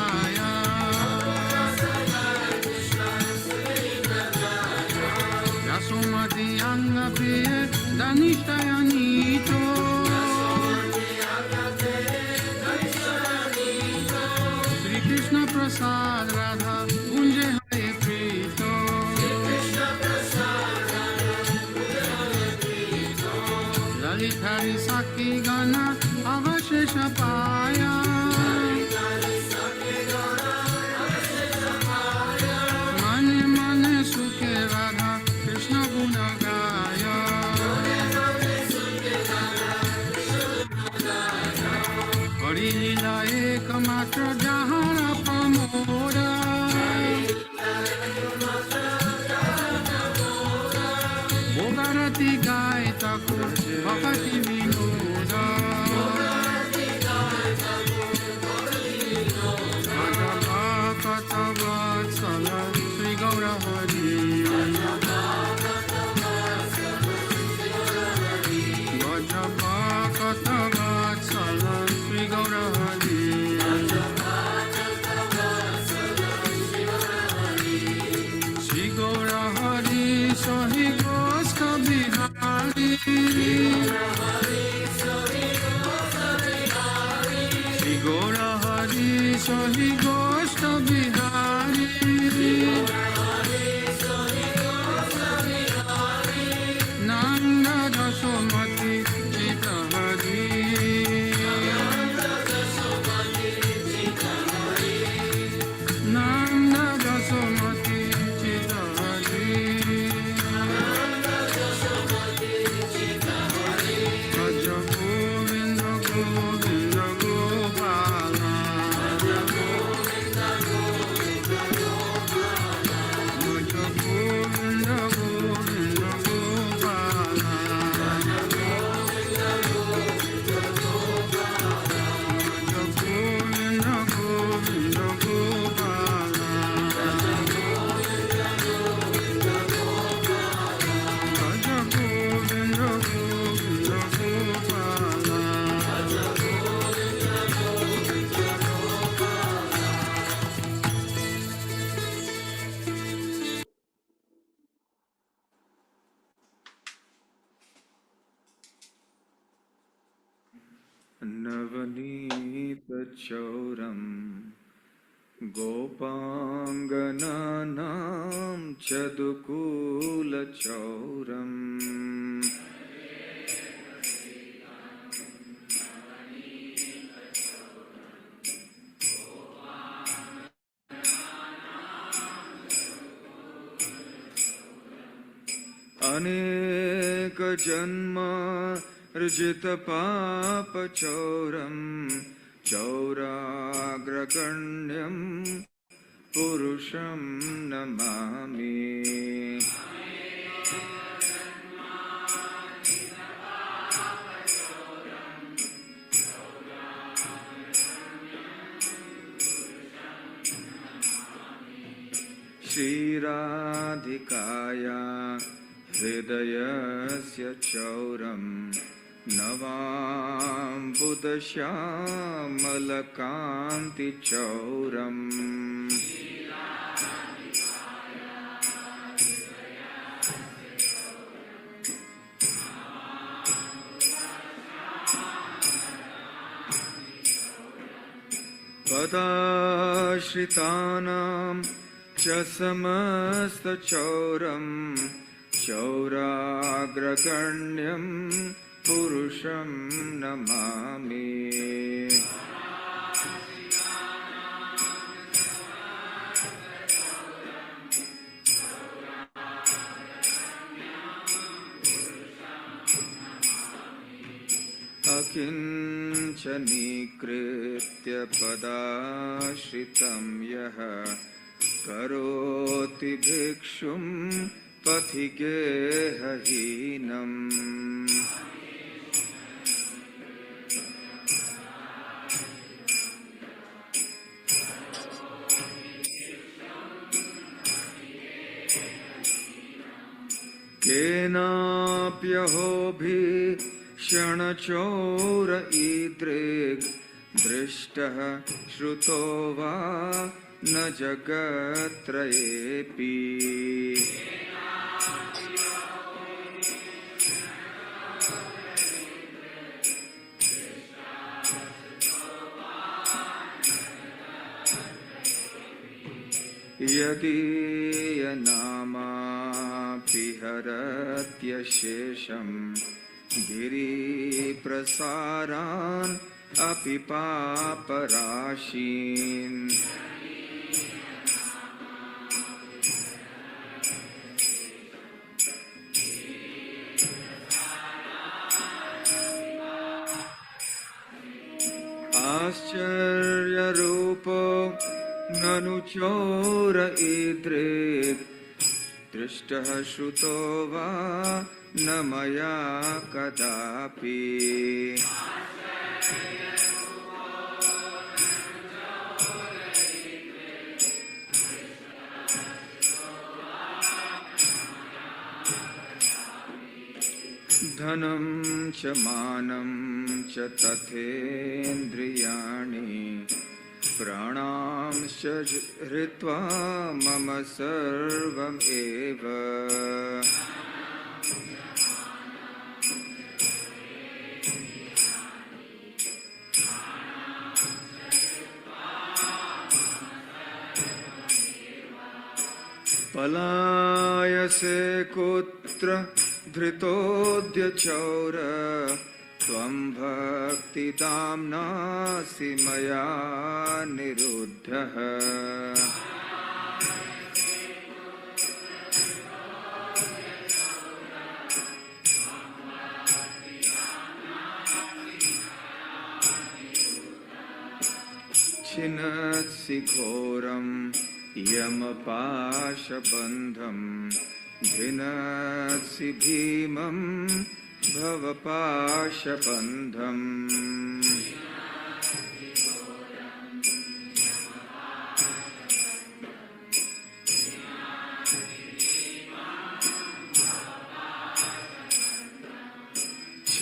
Yasomati Anga Priye, Danishtaya Nito. Sri Krishna Prasad Radha, Unje Hare Prito. Lalitari Saki Gana, Avashesha Paya. Mane Mane Sukhe Radha, Krishna Guna Gaya. Hari Lila Ekamatra Jahara Pramoda. Bhogarati Gai Thakur, Bhakti Vinoda. Bhagavata Vatsala, Sri Gaura Hari. Bhagavata Vatsala, Sri Gaura Hari. Sri Gaura Hari, Sahi Goska Bihari. Sri Gaura Hari, Sahi Goska Bihari. Nanda Dasomati Chita Hari. Nanda Dasomati Chita Hari. Raja Govinda Govinda Gopala. Raja Govinda Govinda Gopala. Raja Govinda Govinda Gopala. Raja Govinda Govinda Gopala. Raja Govinda Govinda Gopala. Raja Govinda Govinda Gopala. Raja Govinda Govinda Gopala. Raja Govinda Govinda Navanita Chauram Gopangananam Chadukula Chauram Aneka Janma Rjita Papa Chauram Chauragraganyam Purusham Namami. Shri Radhikaya Hridayasya Chauram Navam Buddhashyamalakanti Chauram. Padashritanam Chasamasta Chauram Chauragraganyam Purusham Namami. Akinchana काञ्चनीकृत्य पदाश्रितं यः करोति भिक्षुं पथिगेहहीनम् केनाप्यहोभीषणचोर ईदृग् दृष्टः श्रुतो वा न जगत्त्रयेऽपि यदीयनामापि हरत्यशेषं गिरिप्रसारान् अपि पापराशीन् आश्चर्यरूपो ननु चोर ईदृग् दृष्टः श्रुतो वा न मया कदापि धनं च मानं च तथेन्द्रियाणि प्राणांश्च हृत्वा मम सर्वमेव पलायसे कुत्र धृतोऽद्य चौर त्वं भक्तिदाम्नासि मया निरुद्धः छिनत्सि घोरं यमपाशबन्धं भिनत्सि भीमं भवपाशबन्धम्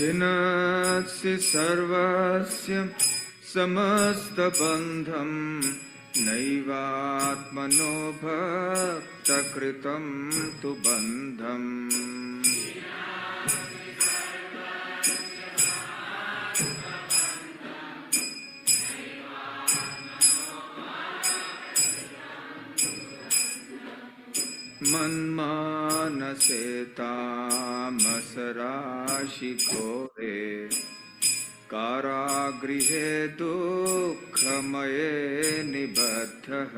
छिनत्सि सर्वस्य समस्तबन्धं नैवात्मनो भक्तकृतं तु बन्धम् मन्मानसे तामसराशिघोरे कारागृहे दुःखमये निबद्धः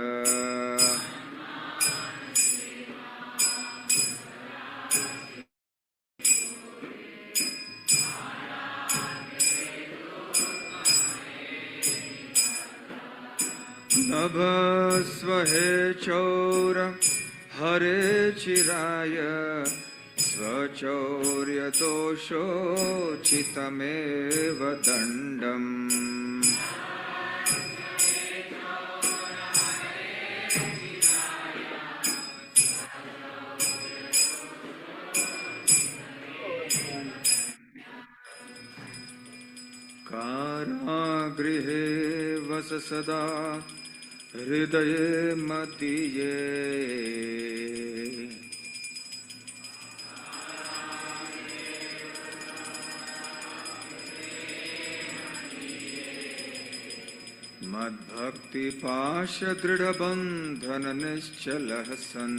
नभस्वहे चौर हरे चिराय स्वचौर्यदोषोचितमेव दण्डम् कारागृहे वस सदा हृदये मदीये मद्भक्तिपाशदृढबन्धननिश्चलः सन्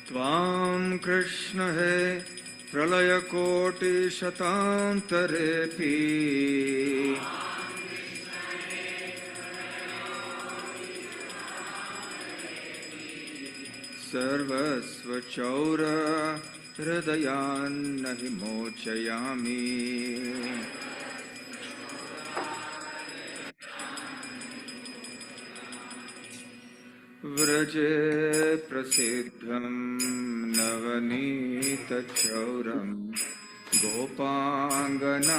त्वां कृष्ण हे प्रलयकोटिशतान्तरेऽपि सर्वस्वचौर हृदयान्न हि मोचयामि व्रजे प्रसिद्धं नवनीतचौरं गोपाङ्गनानां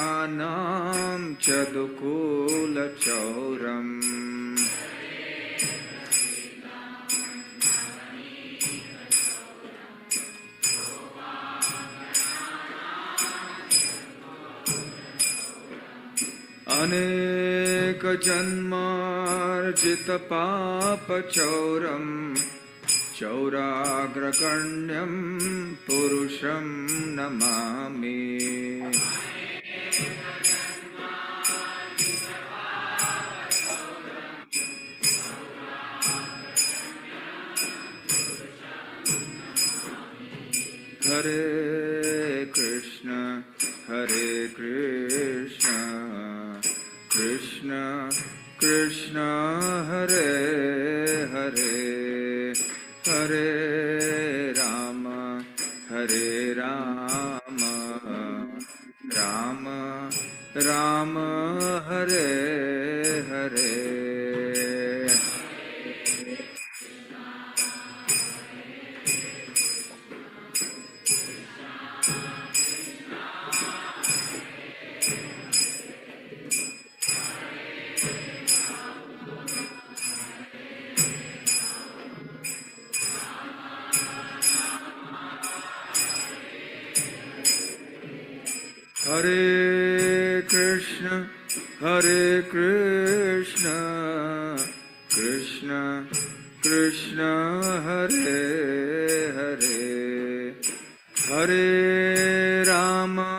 चदुकूलचौरम् अनेकजन्मार्जितपापचौरं चौराग्रगण्यं पुरुषं नमामि हरे Krishna Krishna Krishna Hare Hare Hare Ram Ram Ram Hare Hare Hare Krishna, Krishna Krishna, Hare Hare, Hare Rama,